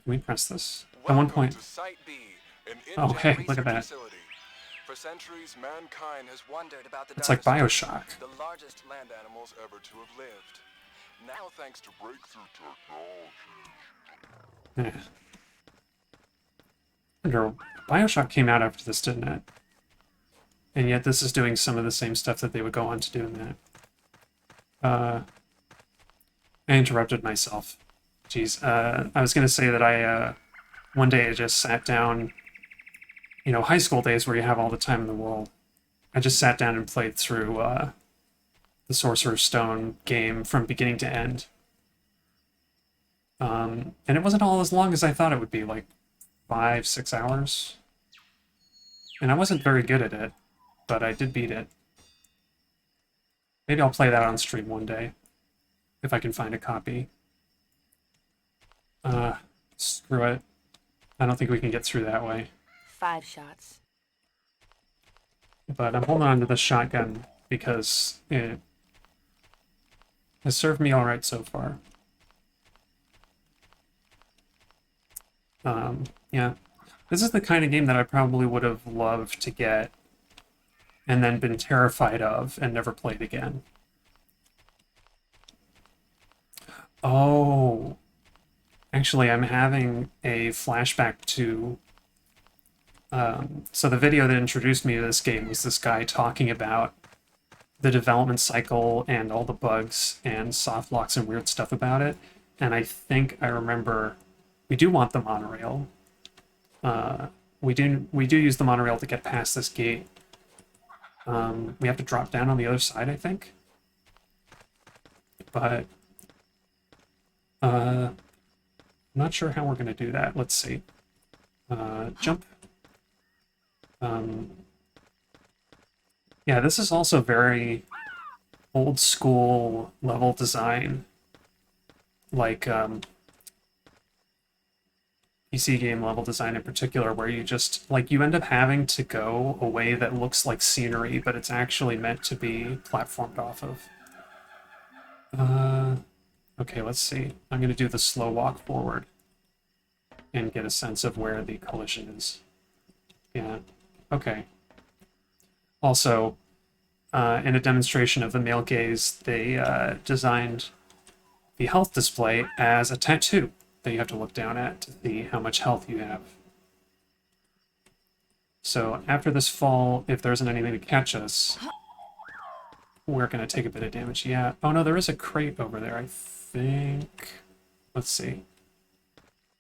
we press this? At one point, oh hey, look at that. For centuries, mankind has wondered about the It's like Bioshock. the largest land animals ever to have lived. Now, thanks to breakthrough technology. Yeah. Bioshock came out after this, didn't it? And yet this is doing some of the same stuff that they would go on to do in that. I interrupted myself. Jeez. I was going to say that one day I just sat down, you know, high school days where you have all the time in the world. I just sat down and played through the Sorcerer's Stone game from beginning to end. And it wasn't all as long as I thought it would be, like 5-6 hours. And I wasn't very good at it, but I did beat it. Maybe I'll play that on stream one day, if I can find a copy. Screw it. I don't think we can get through that way. 5 shots. But I'm holding on to the shotgun because it has served me alright so far. Yeah. This is the kind of game that I probably would have loved to get and then been terrified of and never played again. Oh. Actually, I'm having a flashback to... so the video that introduced me to this game was this guy talking about the development cycle and all the bugs and soft locks and weird stuff about it. And I think I remember we do want the monorail. We do use the monorail to get past this gate. We have to drop down on the other side, I think. But I'm not sure how we're going to do that. Let's see. Jump. Yeah, this is also very old school level design. Like PC game level design in particular, where you just, like, you end up having to go a way that looks like scenery, but it's actually meant to be platformed off of. Okay, let's see. I'm going to do the slow walk forward and get a sense of where the collision is. Yeah, okay. Also, in a demonstration of the male gaze, they designed the health display as a tattoo that you have to look down at to see how much health you have. So after this fall, if there isn't anything to catch us, we're going to take a bit of damage. Yeah. Oh no, there is a crate over there, I think. Let's see.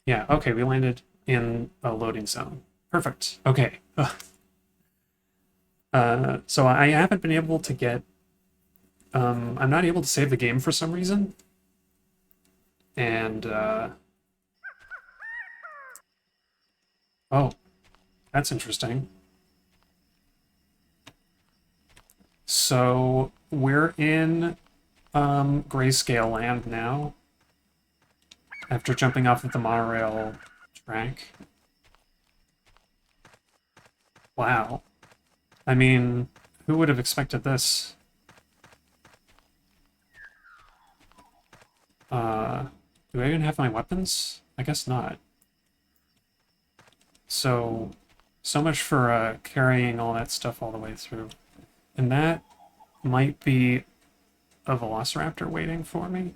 Yeah, okay, we landed in a loading zone. Perfect. Okay. So I haven't been able to get... I'm not able to save the game for some reason. And, oh, that's interesting. So we're in grayscale land now after jumping off of the monorail track. Wow. I mean, who would have expected this? Do I even have my weapons? I guess not. So much for carrying all that stuff all the way through. And that might be a Velociraptor waiting for me.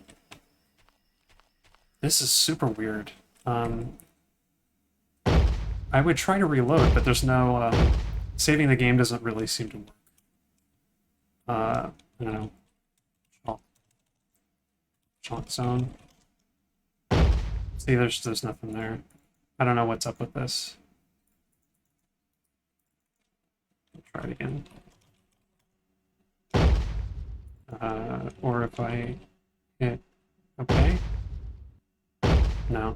This is super weird. I would try to reload, but there's no... saving the game doesn't really seem to work. I don't know. Chalk zone. See, there's nothing there. I don't know what's up with this. I'll try it again. Or if I hit... Okay. No.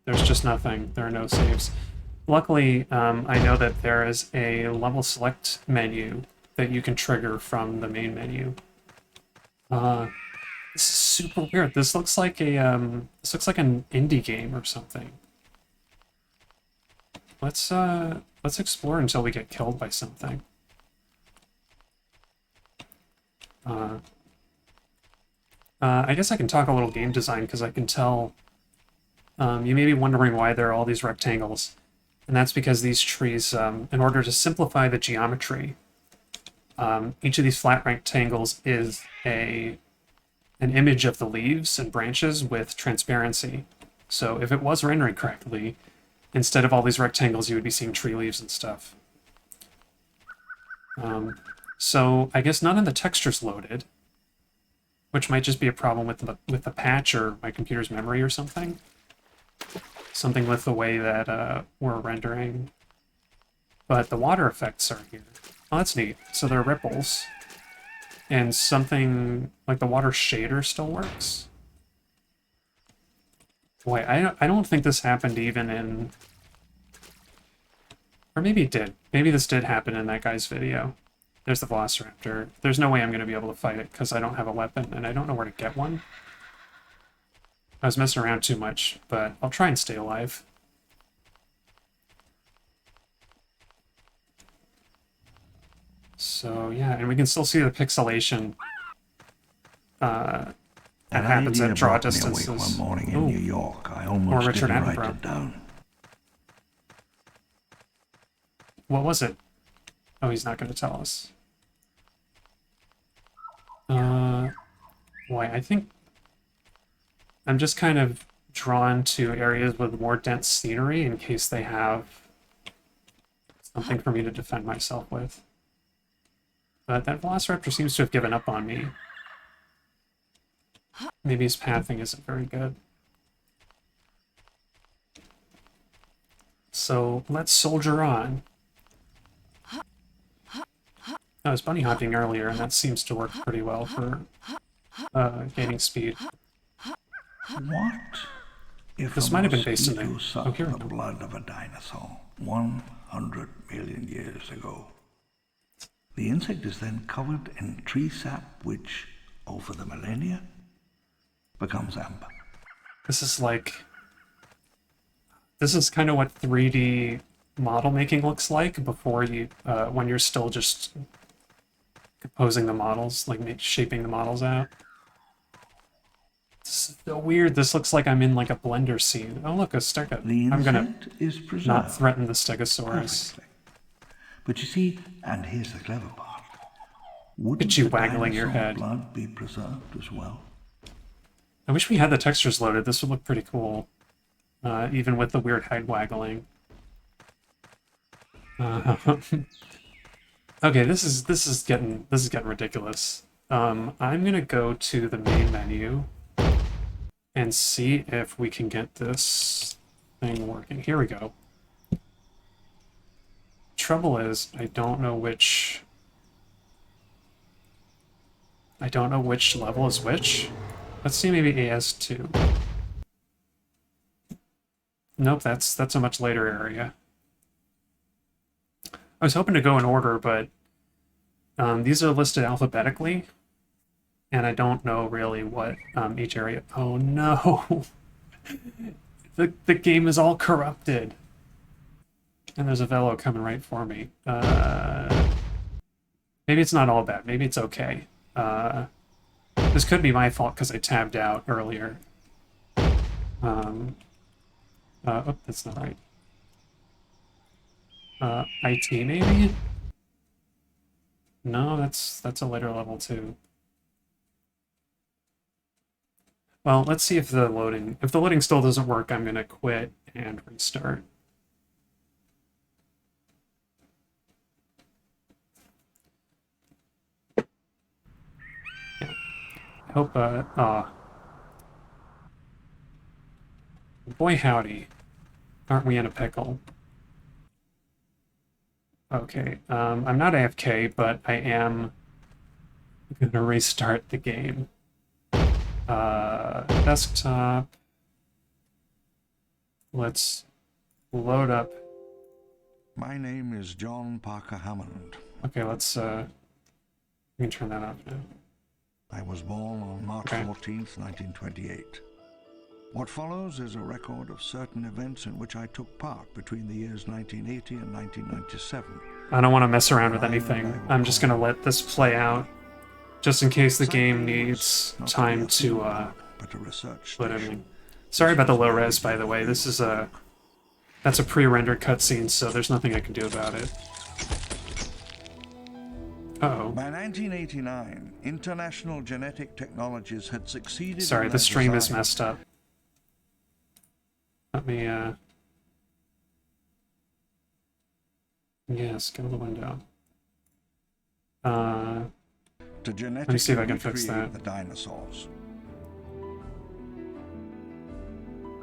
There's just nothing. There are no saves. Luckily, I know that there is a level select menu that you can trigger from the main menu. This is super weird. This looks like a this looks like an indie game or something. Let's explore until we get killed by something. I guess I can talk a little game design because I can tell. You may be wondering why there are all these rectangles. And that's because these trees, in order to simplify the geometry, each of these flat rectangles is an image of the leaves and branches with transparency. So if it was rendering correctly, instead of all these rectangles, you would be seeing tree leaves and stuff. So I guess none of the textures loaded, which might just be a problem with the patch or my computer's memory or something. Something with the way that we're rendering. But the water effects are here. Oh, that's neat. So there are ripples. And something like the water shader still works. Boy, I don't think this happened even in... Or maybe it did. Maybe this did happen in that guy's video. There's the Velociraptor. There's no way I'm going to be able to fight it because I don't have a weapon and I don't know where to get one. I was messing around too much, but I'll try and stay alive. So yeah, and we can still see the pixelation that An happens idea at draw brought me awake distances. one morning in Ooh. New York. I almost Richard didn't write Attenborough. it down. What was it? Oh, he's not going to tell us. Boy, I think I'm just kind of drawn to areas with more dense scenery in case they have something for me to defend myself with. But that Velociraptor seems to have given up on me. Maybe his pathing isn't very good. So let's soldier on. I was bunny hopping earlier, and that seems to work pretty well for gaining speed. What if This a might have been based in mosquito the... sucked Oh, here we the go. blood of a dinosaur 100 million years ago? The insect is then covered in tree sap, which, over the millennia, becomes amber. This is like... This is kind of what 3D model making looks like before you... when you're still just composing the models, like shaping the models out. It's so weird. This looks like I'm in like a Blender scene. Oh look, a stego. The I'm gonna insect is preserved not threaten the stegosaurus. perfectly. But you see, and here's the clever part, wouldn't At you the waggling your dinosaur head. blood be preserved as well? I wish we had the textures loaded. This would look pretty cool, even with the weird head waggling. Okay, this is getting ridiculous. I'm gonna go to the main menu and see if we can get this thing working. Here we go. Trouble is, I don't know which level is which. Let's see, maybe AS2. Nope, that's a much later area. I was hoping to go in order, but these are listed alphabetically, and I don't know really what each area... Oh no! The game is all corrupted! And there's a Velo coming right for me. Maybe it's not all bad. Maybe it's okay. This could be my fault because I tabbed out earlier. Oh, that's not right. IT maybe? No, that's a later level too. Well, let's see if the loading still doesn't work, I'm gonna quit and restart. Yeah. I hope boy howdy. Aren't we in a pickle? Okay, I'm not AFK, but I am gonna restart the game. Desktop. Let's load up. My name is John Parker Hammond. Okay, let's we can turn that off now. I was born on March Okay. 14th, 1928. What follows is a record of certain events in which I took part between the years 1980 and 1997. I don't want to mess around with anything. I'm just gonna let this play out, just in case the game needs time to But a research put station. everything. Sorry about the low res, by the way. This is that's a pre-rendered cutscene, so there's nothing I can do about it. Uh-oh. By 1989, International Genetic Technologies had succeeded Sorry, in the their stream is design. messed up. Let me, yes, go to the window. To genetically see if I can fix recreate that. the dinosaurs.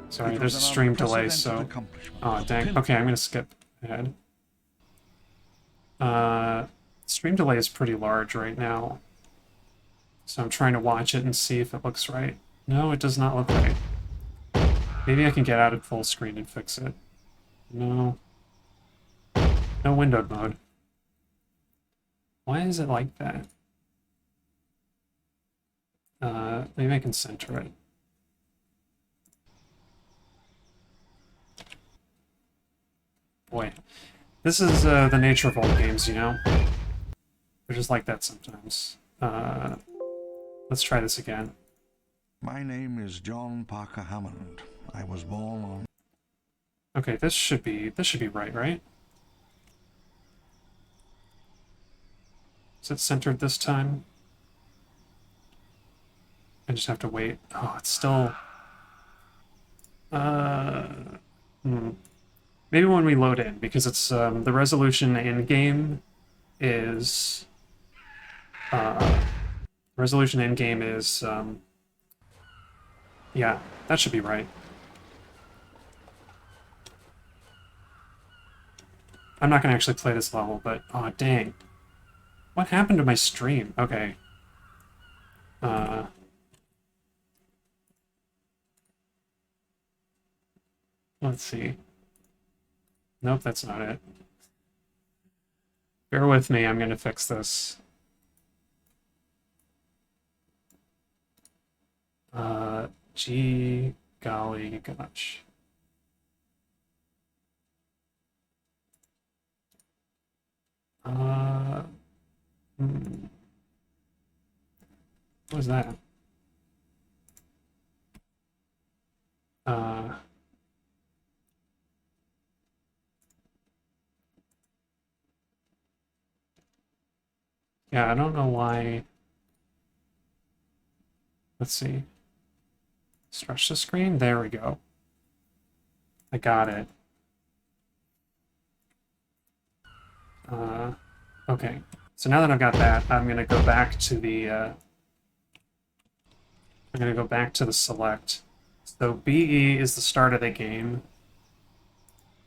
Sorry, It there's a was an stream delay, unprecedented so... accomplishment. Oh, dang. Okay, I'm gonna skip ahead. Stream delay is pretty large right now. So I'm trying to watch it and see if it looks right. No, it does not look right. Maybe I can get out of full screen and fix it. No. No windowed mode. Why is it like that? Maybe I can center it. Boy. This is the nature of old games, you know? They're just like that sometimes. Let's try this again. My name is John Parker Hammond. I was born on... Okay, this should be right, right? Is it centered this time? I just have to wait. Oh, it's still... Maybe when we load in, because it's the resolution in game is resolution in game is yeah, that should be right. I'm not gonna actually play this level, but oh dang, what happened to my stream? Okay, let's see. Nope, that's not it. Bear with me, I'm gonna fix this. Gee, golly gosh. What was that? Yeah, I don't know why. Let's see. Stretch the screen. There we go. I got it. Okay. So now that I've got that, I'm gonna go back to the. I'm gonna go back to the select. So BE is the start of the game.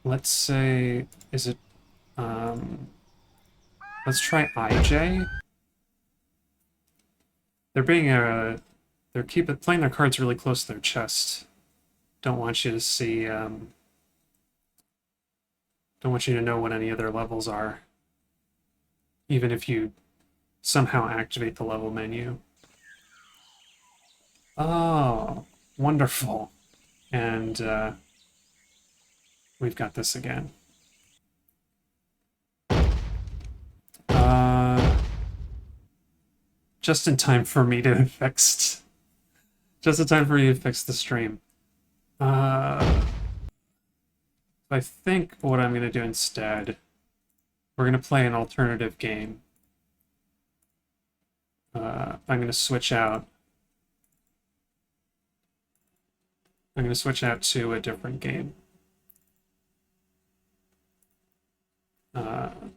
Let's say, is it? Let's try IJ. They're being they're playing their cards really close to their chest. Don't want you to see. Don't want you to know what any of their levels are. Even if you somehow activate the level menu. Oh, wonderful. And we've got this again. Just in time for me to fix. Just in time for you to fix the stream. I think what I'm going to do instead, we're going to play an alternative game. I'm going to switch out. I'm going to switch out to a different game.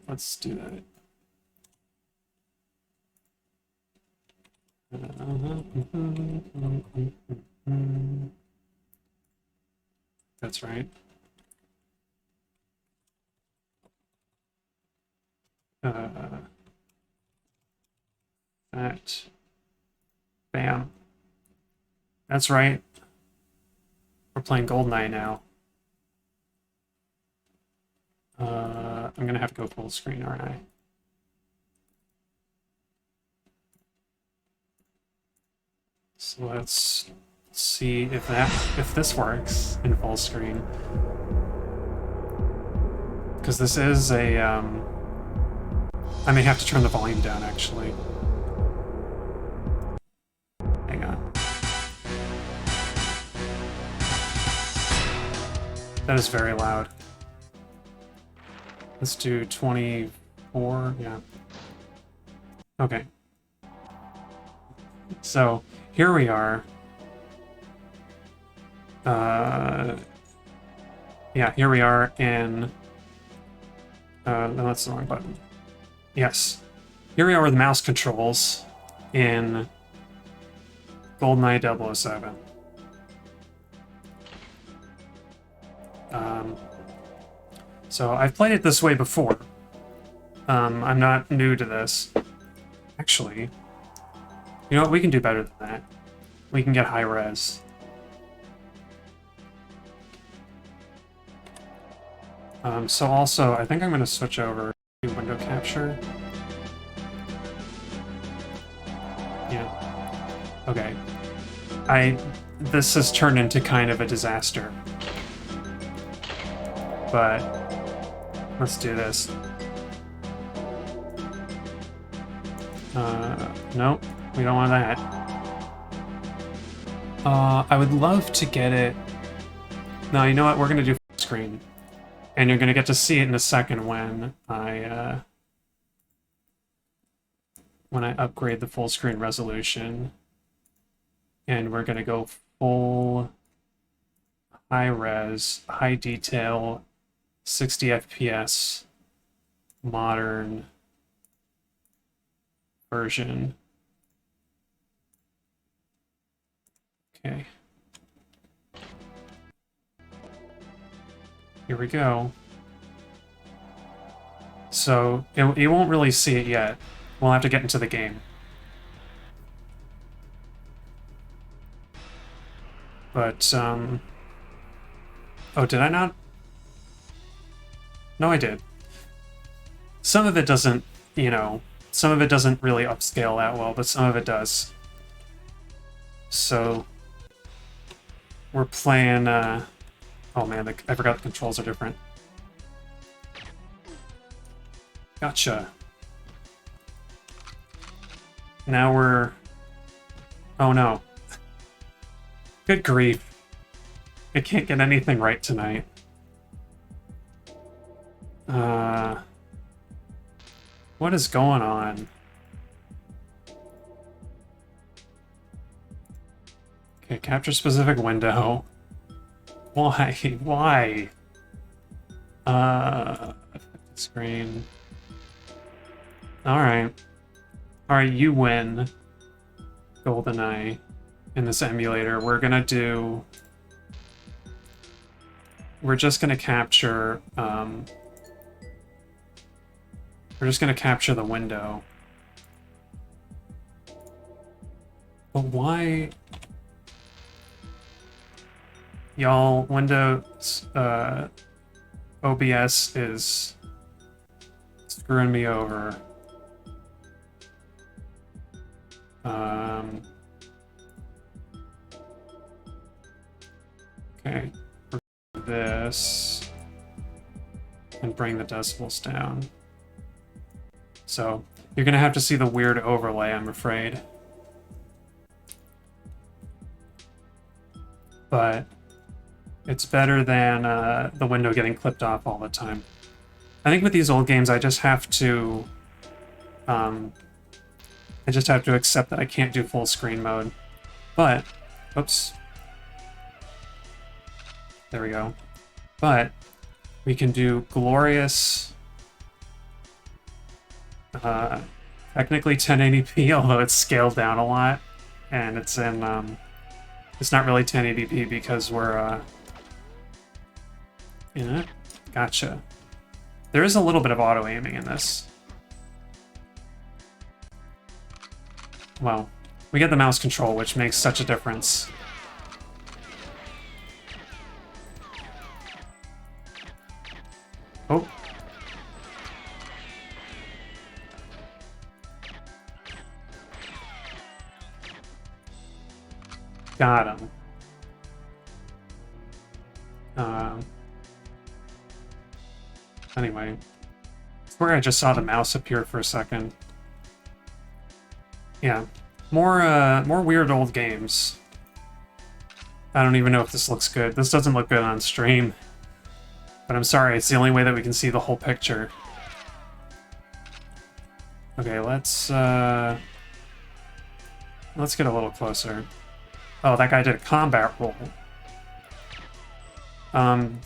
Let's do that. That's right. That. Bam. That's right. We're playing Goldeneye now. I'm gonna have to go full screen, aren't I? So let's see if this works in full screen. Because this is a I may have to turn the volume down actually. Hang on. That is very loud. Let's do 24, yeah. Okay. So here we are. Yeah, here we are in... no, that's the wrong button. Yes. Here we are with mouse controls in Goldeneye 007. So I've played it this way before. I'm not new to this. Actually, you know what? We can do better than that. We can get high res. So also, I think I'm going to switch over to window capture. Yeah. Okay. This has turned into kind of a disaster. But let's do this. Nope, we don't want that. I would love to get it... No, you know what? We're gonna do full screen. And you're gonna get to see it in a second when I upgrade the full screen resolution. And we're gonna go full high res, high detail, 60 FPS, modern version. Okay. Here we go. So, you won't really see it yet. We'll have to get into the game. But, oh, did I not? No, I did. Some of it doesn't, you know, some of it doesn't really upscale that well, but some of it does. So, we're playing, oh man, I forgot the controls are different. Gotcha. Now we're... Oh no. Good grief. I can't get anything right tonight. What is going on? Okay, capture specific window. Why? Why? Screen. Alright. Alright, you win. Goldeneye. In this emulator. We're just gonna capture, we're just gonna capture the window. But why... Y'all, Windows, OBS is screwing me over. Okay, this, and bring the decibels down. So, you're gonna have to see the weird overlay, I'm afraid. But it's better than the window getting clipped off all the time. I think with these old games, I just have to accept that I can't do full screen mode. But, oops. There we go. But we can do glorious, technically 1080p, although it's scaled down a lot, and it's in, it's not really 1080p because we're, yeah, gotcha. There is a little bit of auto-aiming in this. Well, we get the mouse control, which makes such a difference. Oh. Got him. Anyway. I swear I just saw the mouse appear for a second. Yeah. More weird old games. I don't even know if this looks good. This doesn't look good on stream. But I'm sorry, it's the only way that we can see the whole picture. Okay, let's get a little closer. Oh, that guy did a combat roll.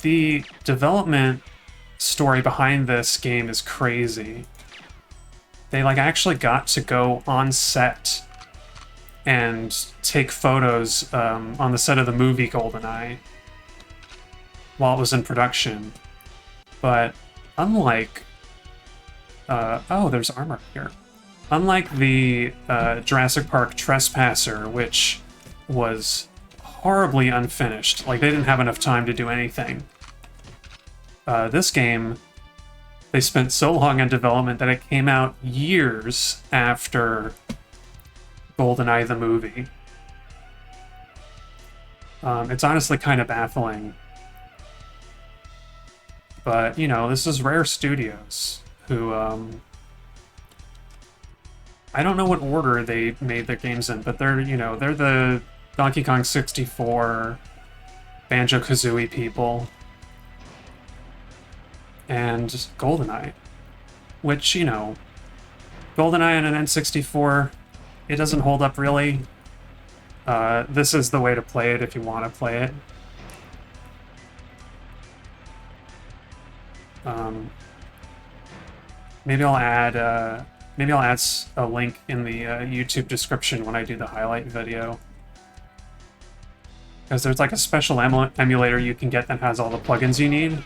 The development story behind this game is crazy. They like actually got to go on set and take photos on the set of the movie Goldeneye while it was in production. But unlike oh, there's armor here. Unlike the Jurassic Park Trespasser, which was horribly unfinished, like they didn't have enough time to do anything. This game, they spent so long on development that it came out years after Goldeneye the movie. It's honestly kind of baffling. But, you know, this is Rare Studios, who, I I don't know what order they made their games in, but they're, you know, they're the Donkey Kong 64, Banjo-Kazooie people, and Goldeneye, which, you know, Goldeneye on an N64, it doesn't hold up really. This is the way to play it if you want to play it. Maybe I'll add a link in the YouTube description when I do the highlight video. Because there's like a special emulator you can get that has all the plugins you need.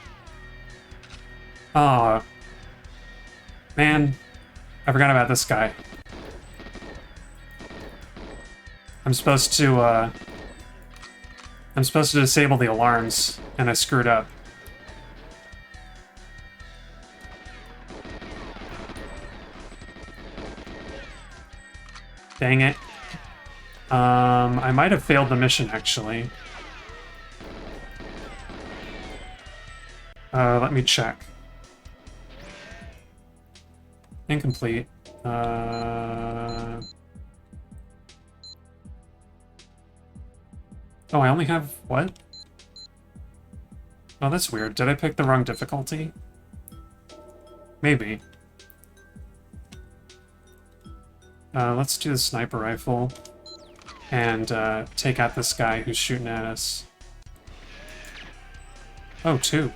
Oh, man, I forgot about this guy. I'm supposed to disable the alarms, and I screwed up. Dang it. I might have failed the mission, actually. Let me check. Incomplete. Oh, I only have... what? Oh, that's weird. Did I pick the wrong difficulty? Maybe. Let's do the sniper rifle and take out this guy who's shooting at us. Oh, two.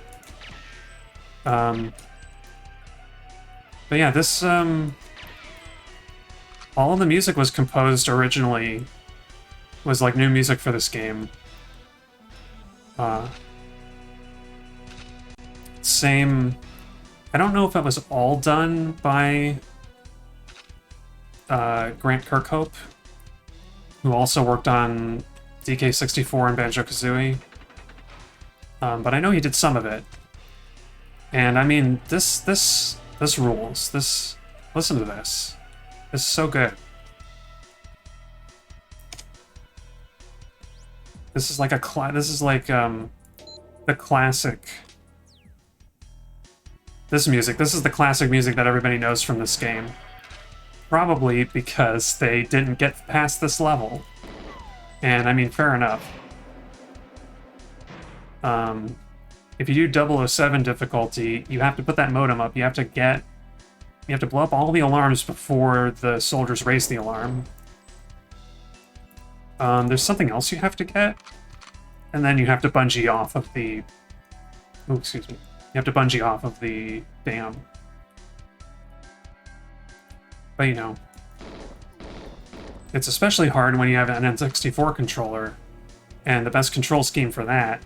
But yeah, this, all of the music was composed originally, was like new music for this game. Same, I don't know if it was all done by Grant Kirkhope, who also worked on DK64 and Banjo-Kazooie. But I know he did some of it. And I mean, this rules. Listen to this. This is so good. This is like the classic. This music. This is the classic music that everybody knows from this game. Probably because they didn't get past this level. And I mean, fair enough. If you do 007 difficulty, you have to put that modem up. You have to blow up all the alarms before the soldiers raise the alarm. There's something else you have to get, and then you have to bungee off of the... oh, excuse me. You have to bungee off of the dam. But, you know, it's especially hard when you have an N64 controller, and the best control scheme for that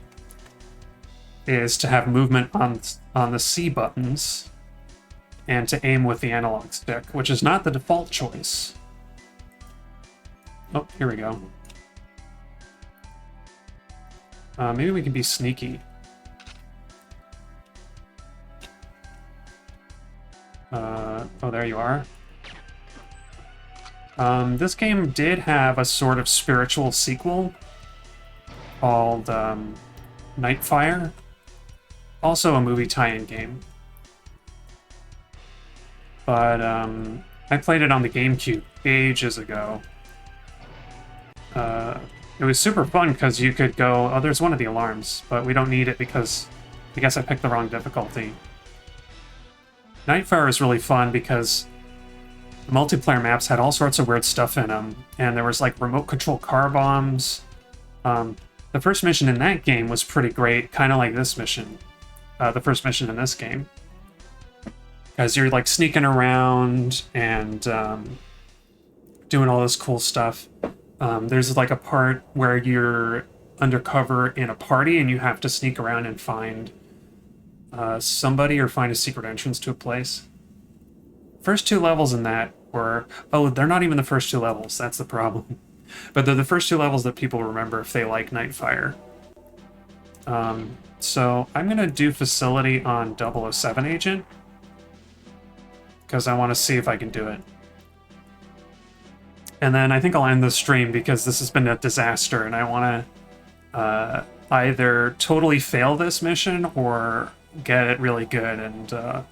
is to have movement on the C buttons and to aim with the analog stick, which is not the default choice. Oh, here we go. Maybe we can be sneaky. Oh, there you are. This game did have a sort of spiritual sequel called Nightfire. Also a movie tie-in game. But I played it on the GameCube ages ago. It was super fun because you could go... oh, there's one of the alarms, but we don't need it because I guess I picked the wrong difficulty. Nightfire is really fun because the multiplayer maps had all sorts of weird stuff in them, and there was like remote control car bombs. The first mission in that game was pretty great, kind of like this mission. The first mission in this game. Because you're like sneaking around and doing all this cool stuff. There's like a part where you're undercover in a party and you have to sneak around and find somebody or find a secret entrance to a place. First two levels in that were... oh, they're not even the first two levels, that's the problem. But they're the first two levels that people remember if they like Nightfire. So I'm going to do Facility on 007 Agent, because I want to see if I can do it. And then I think I'll end the stream because this has been a disaster, and I want to either totally fail this mission or get it really good, and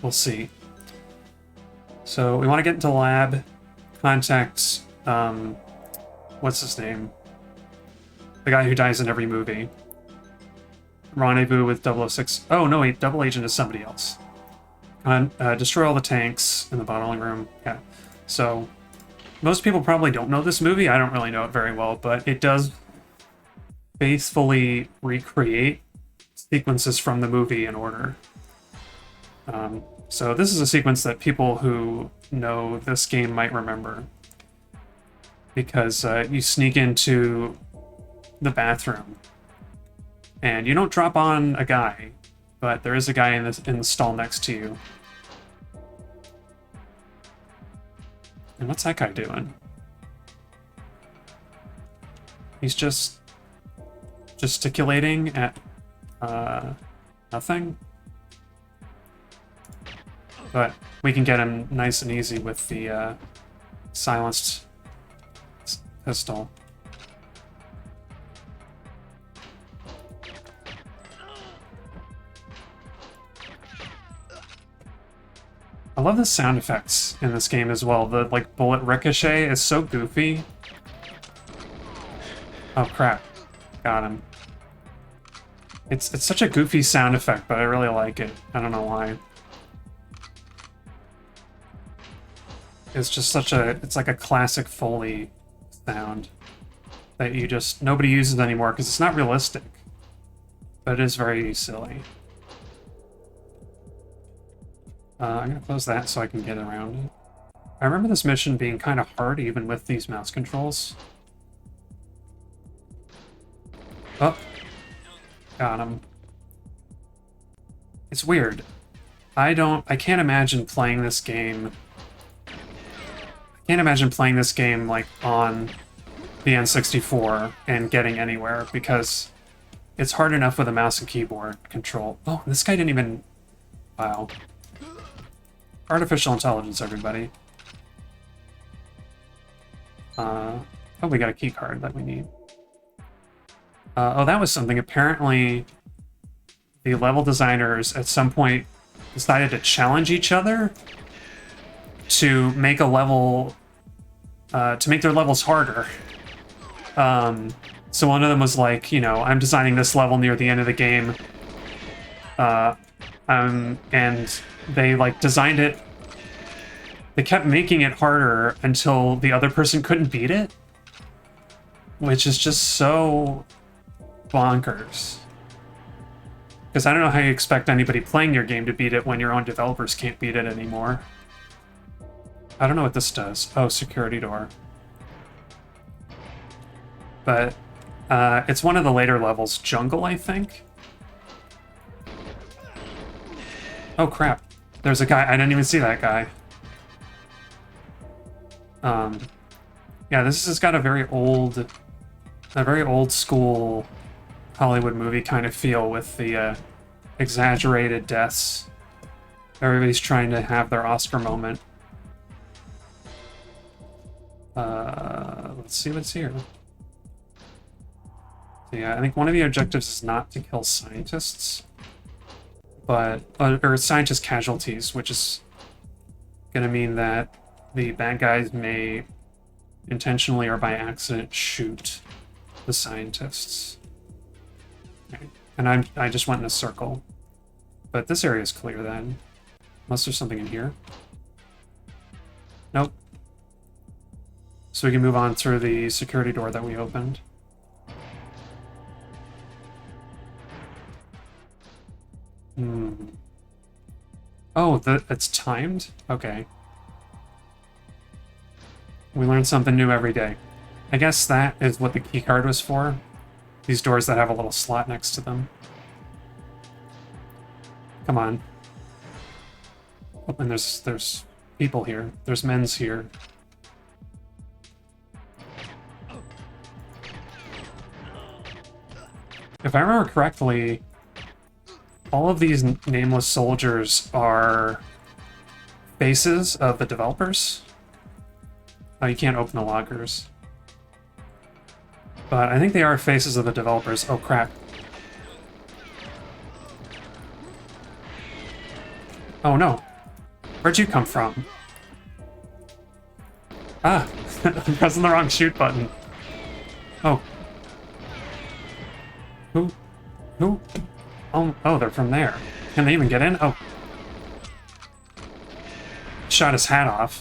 we'll see. So we want to get into the lab, contact, what's his name? The guy who dies in every movie. Rendezvous with 006. Oh, no, wait, Double Agent is somebody else. Destroy all the tanks in the bottling room. Yeah. So, most people probably don't know this movie. I don't really know it very well, but it does faithfully recreate sequences from the movie in order. So this is a sequence that people who know this game might remember. Because you sneak into the bathroom. And you don't drop on a guy, but there is a guy in the stall next to you. And what's that guy doing? He's just gesticulating at nothing. But we can get him nice and easy with the silenced pistol. I love the sound effects in this game as well. The like bullet ricochet is so goofy. Oh crap. Got him. It's such a goofy sound effect, but I really like it. I don't know why. It's just it's like a classic Foley sound that nobody uses anymore because it's not realistic. But it is very silly. I'm gonna close that so I can get around it. I remember this mission being kind of hard even with these mouse controls. Oh. Got him. It's weird. I can't imagine playing this game. I can't imagine playing this game like on the N64 and getting anywhere because it's hard enough with a mouse and keyboard control. Oh, this guy didn't even... Wow. Artificial intelligence, everybody. Oh, we got a key card that we need. Oh, that was something. Apparently, the level designers at some point decided to challenge each other to make a level, to make their levels harder. So one of them was like, you know, I'm designing this level near the end of the game. And they like designed it. They kept making it harder until the other person couldn't beat it, which is just so bonkers. Because I don't know how you expect anybody playing your game to beat it when your own developers can't beat it anymore. I don't know what this does. Oh, security door. But it's one of the later levels. Jungle, I think? Oh, crap. There's a guy. I didn't even see that guy. Yeah, this has got a very old school Hollywood movie kind of feel with the exaggerated deaths. Everybody's trying to have their Oscar moment. Let's see what's here. So yeah, I think one of the objectives is not to kill scientists, but or scientist casualties, which is going to mean that the bad guys may intentionally or by accident shoot the scientists. Okay. And I just went in a circle. But this area is clear then. Unless there's something in here. Nope. So we can move on through the security door that we opened. Oh, it's timed? Okay. We learn something new every day. I guess that is what the keycard was for. These doors that have a little slot next to them. Come on. Oh, and there's people here. There's men's here. If I remember correctly, all of these nameless soldiers are faces of the developers. Oh, you can't open the lockers. But I think they are faces of the developers. Oh, crap. Oh, no. Where'd you come from? Ah! I'm pressing the wrong shoot button. Oh. Who? Who? Oh, they're from there. Can they even get in? Oh. Shot his hat off.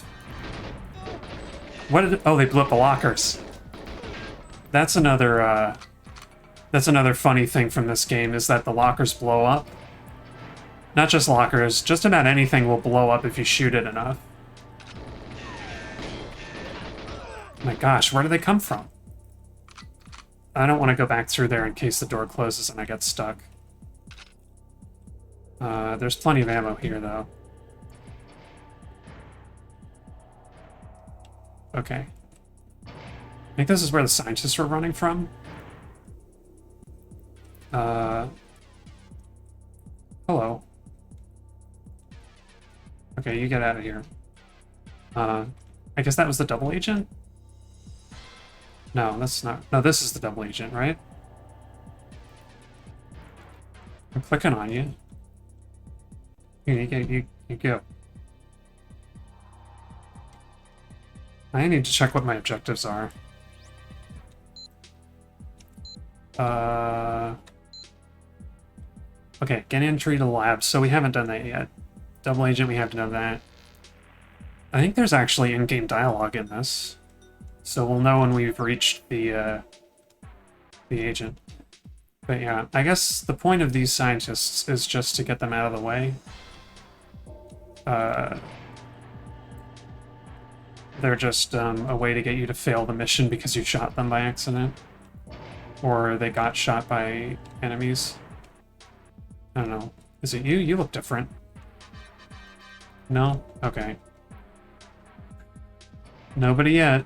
What did... Oh, they blew up the lockers. That's another funny thing from this game, is that the lockers blow up. Not just lockers, just about anything will blow up if you shoot it enough. My gosh, where do they come from? I don't want to go back through there in case the door closes and I get stuck. There's plenty of ammo here, though. Okay. I think this is where the scientists were running from. Hello. Okay, you get out of here. I guess that was the double agent? No, that's not... No, this is the double agent, right? I'm clicking on you. You go. I need to check what my objectives are. Okay, get entry to the lab. So we haven't done that yet. Double agent, we have done that. I think there's actually in-game dialogue in this. So we'll know when we've reached the agent. But yeah, I guess the point of these scientists is just to get them out of the way. They're just a way to get you to fail the mission because you shot them by accident. Or they got shot by enemies. I don't know. Is it you? You look different. No? Okay. Nobody yet.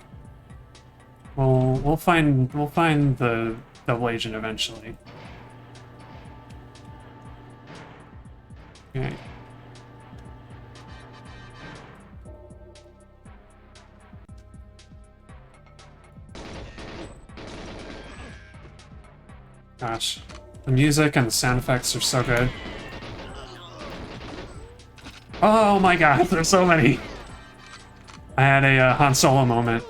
We'll find the double agent eventually. Okay. Gosh, the music and the sound effects are so good. Oh my god, there's so many! I had a Han Solo moment.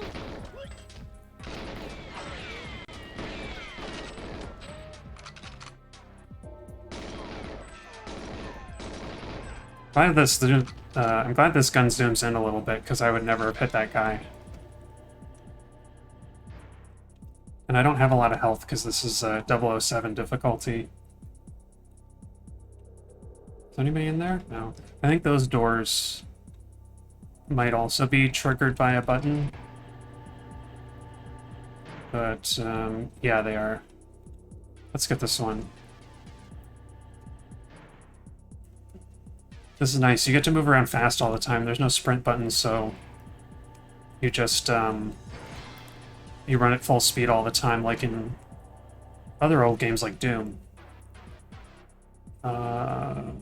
I'm glad this gun zooms in a little bit, because I would never have hit that guy. And I don't have a lot of health, because this is 007 difficulty. Is anybody in there? No. I think those doors might also be triggered by a button. But, yeah, they are. Let's get this one. This is nice. You get to move around fast all the time. There's no sprint button, so you just, you run at full speed all the time, like in other old games like Doom. Yeah,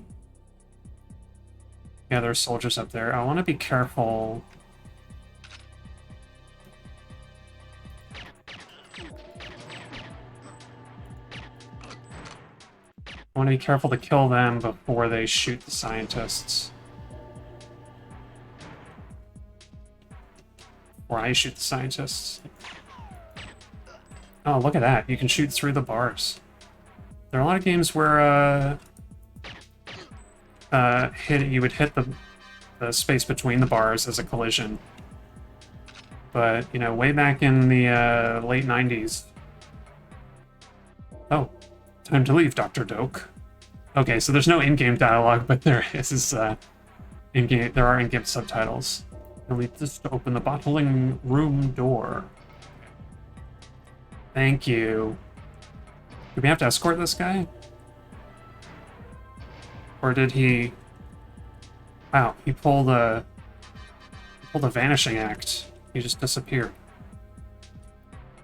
there's soldiers up there. I want to be careful. I want to be careful to kill them before they shoot the scientists. Or I shoot the scientists. Oh, look at that. You can shoot through the bars. There are a lot of games where you would hit the space between the bars as a collision. But, you know, way back in the late 90s. Oh. Time to leave, Dr. Doak. Okay, so there's no in-game dialogue, but there is in-game. There are in-game subtitles. You'll need this to open the bottling room door. Thank you. Do we have to escort this guy? Or did he... Wow, he pulled a vanishing act. He just disappeared.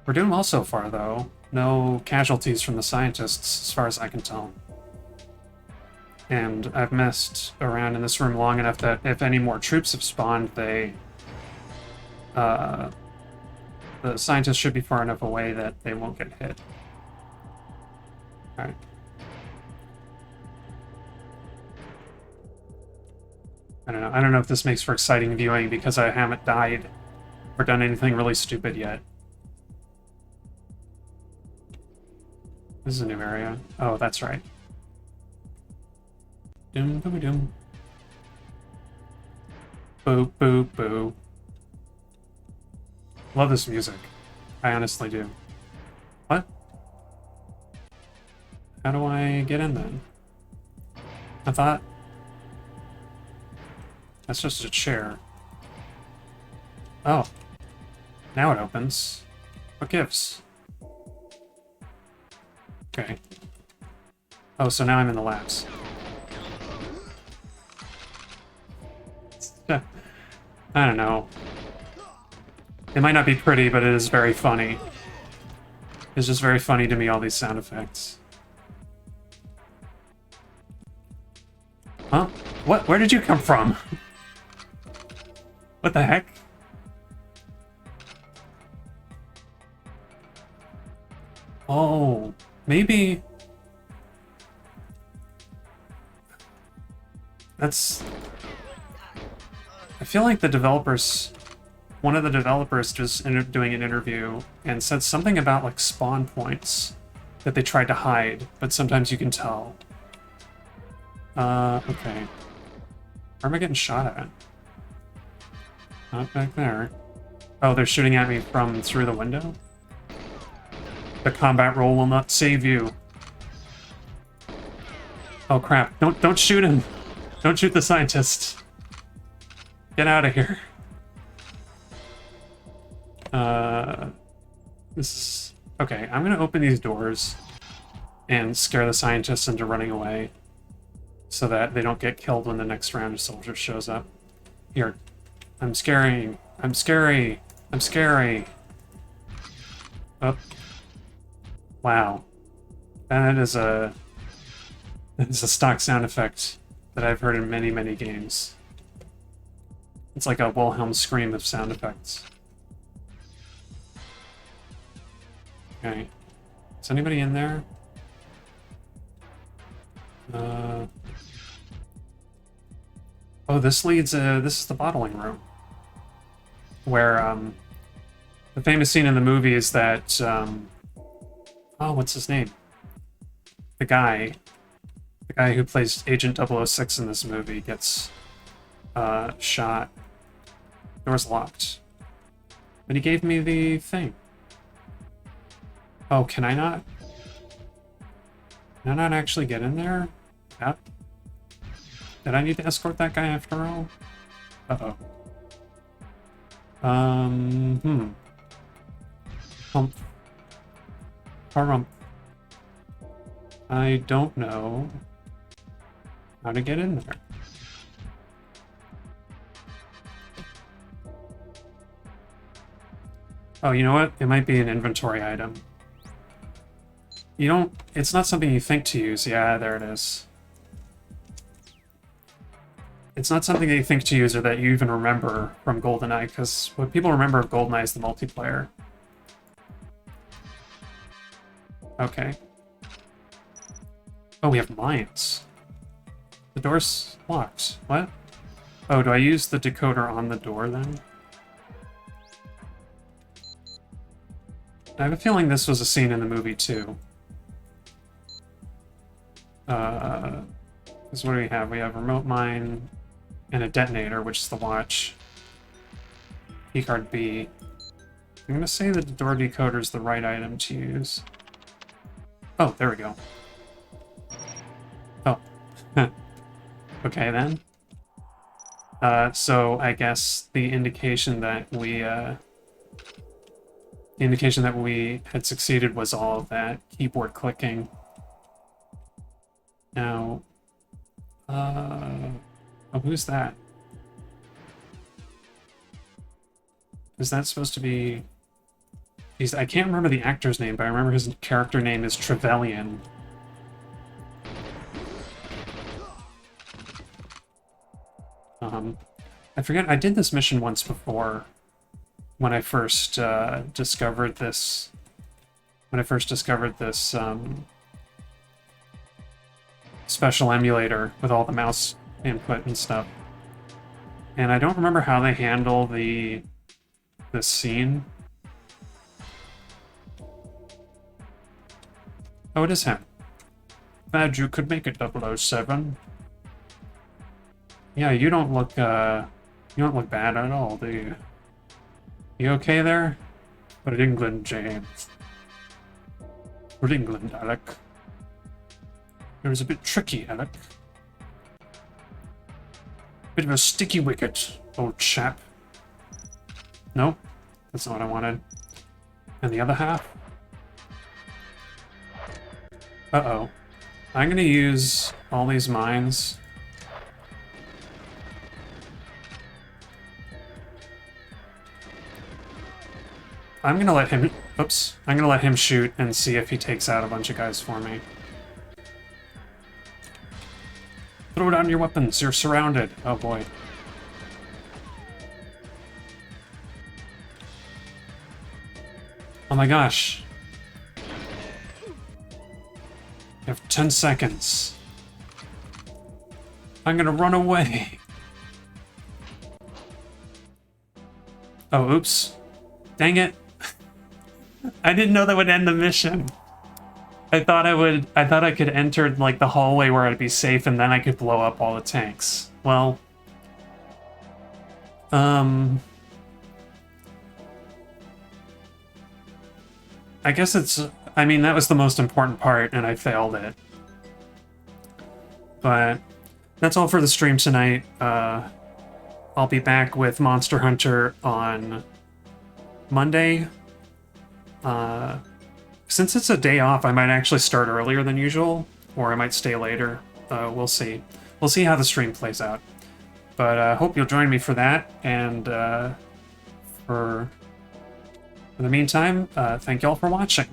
We're doing well so far, though. No casualties from the scientists, as far as I can tell. And I've messed around in this room long enough that if any more troops have spawned, the scientists should be far enough away that they won't get hit. Alright. I don't know if this makes for exciting viewing because I haven't died or done anything really stupid yet. This is a new area. Oh, that's right. Doom, doom, doom. Boo, boo, boo. Love this music. I honestly do. What? How do I get in then? I thought... That's just a chair. Oh. Now it opens. What gives? Okay. Oh, so now I'm in the labs. I don't know. It might not be pretty, but it is very funny. It's just very funny to me, all these sound effects. Huh? What? Where did you come from? What the heck? Oh, maybe... That's... I feel like the developers... One of the developers just ended up doing an interview and said something about, like, spawn points that they tried to hide, but sometimes you can tell. Okay. Where am I getting shot at? Not back there. Oh, they're shooting at me from through the window? The combat roll will not save you. Oh crap, don't shoot him! Don't shoot the scientist! Get out of here. This is... Okay, I'm gonna open these doors and scare the scientists into running away so that they don't get killed when the next round of soldiers shows up. Here. I'm scaring. I'm scary. I'm scary. Oh. Wow. That is a stock sound effect that I've heard in many, many games. It's like a Wilhelm scream of sound effects. Okay. Is anybody in there? Oh, this leads, this is the bottling room. Where, the famous scene in the movie is that, oh, what's his name? The guy who plays Agent 006 in this movie gets, shot. Door's locked. But he gave me the thing. Oh, can I not? Can I not actually get in there? Yep. Did I need to escort that guy after all? Uh-oh. Hump. Harump. I don't know how to get in there. Oh, you know what? It might be an inventory item. You don't... It's not something you think to use. Yeah, there it is. It's not something that you think to use or that you even remember from Goldeneye, because what people remember of Goldeneye is the multiplayer. Okay. Oh, we have mines. The door's locked. What? Oh, do I use the decoder on the door then? I have a feeling this was a scene in the movie too. Because what do we have? We have remote mine and a detonator, which is the watch. Keycard B. I'm gonna say that the door decoder is the right item to use. Oh, there we go. Oh. Okay then. So I guess the indication that we had succeeded was all of that keyboard clicking. Now, oh, who's that? Is that supposed to be... I can't remember the actor's name, but I remember his character name is Trevelyan. I forget, I did this mission once before when I first discovered this... special emulator with all the mouse input and stuff. And I don't remember how they handle the this scene. Oh, it is him. Glad you could make it, 007. Yeah, you don't look bad at all, do you? You okay there? Good England, James. Good England, Alec. It was a bit tricky, Alec. Bit of a sticky wicket, old chap. No, that's not what I wanted. And the other half? Uh-oh. I'm gonna use all these mines. I'm gonna let him... Oops. I'm gonna let him shoot and see if he takes out a bunch of guys for me. Throw down your weapons. You're surrounded. Oh boy. Oh my gosh. You have 10 seconds. I'm gonna run away. Oh, oops. Dang it. I didn't know that would end the mission. I thought I could enter like the hallway where I'd be safe and then I could blow up all the tanks. Well, I guess I mean, that was the most important part and I failed it. But that's all for the stream tonight. I'll be back with Monster Hunter on Monday. Since it's a day off, I might actually start earlier than usual, or I might stay later. We'll see. We'll see how the stream plays out. But I hope you'll join me for that, and for the meantime, thank y'all for watching.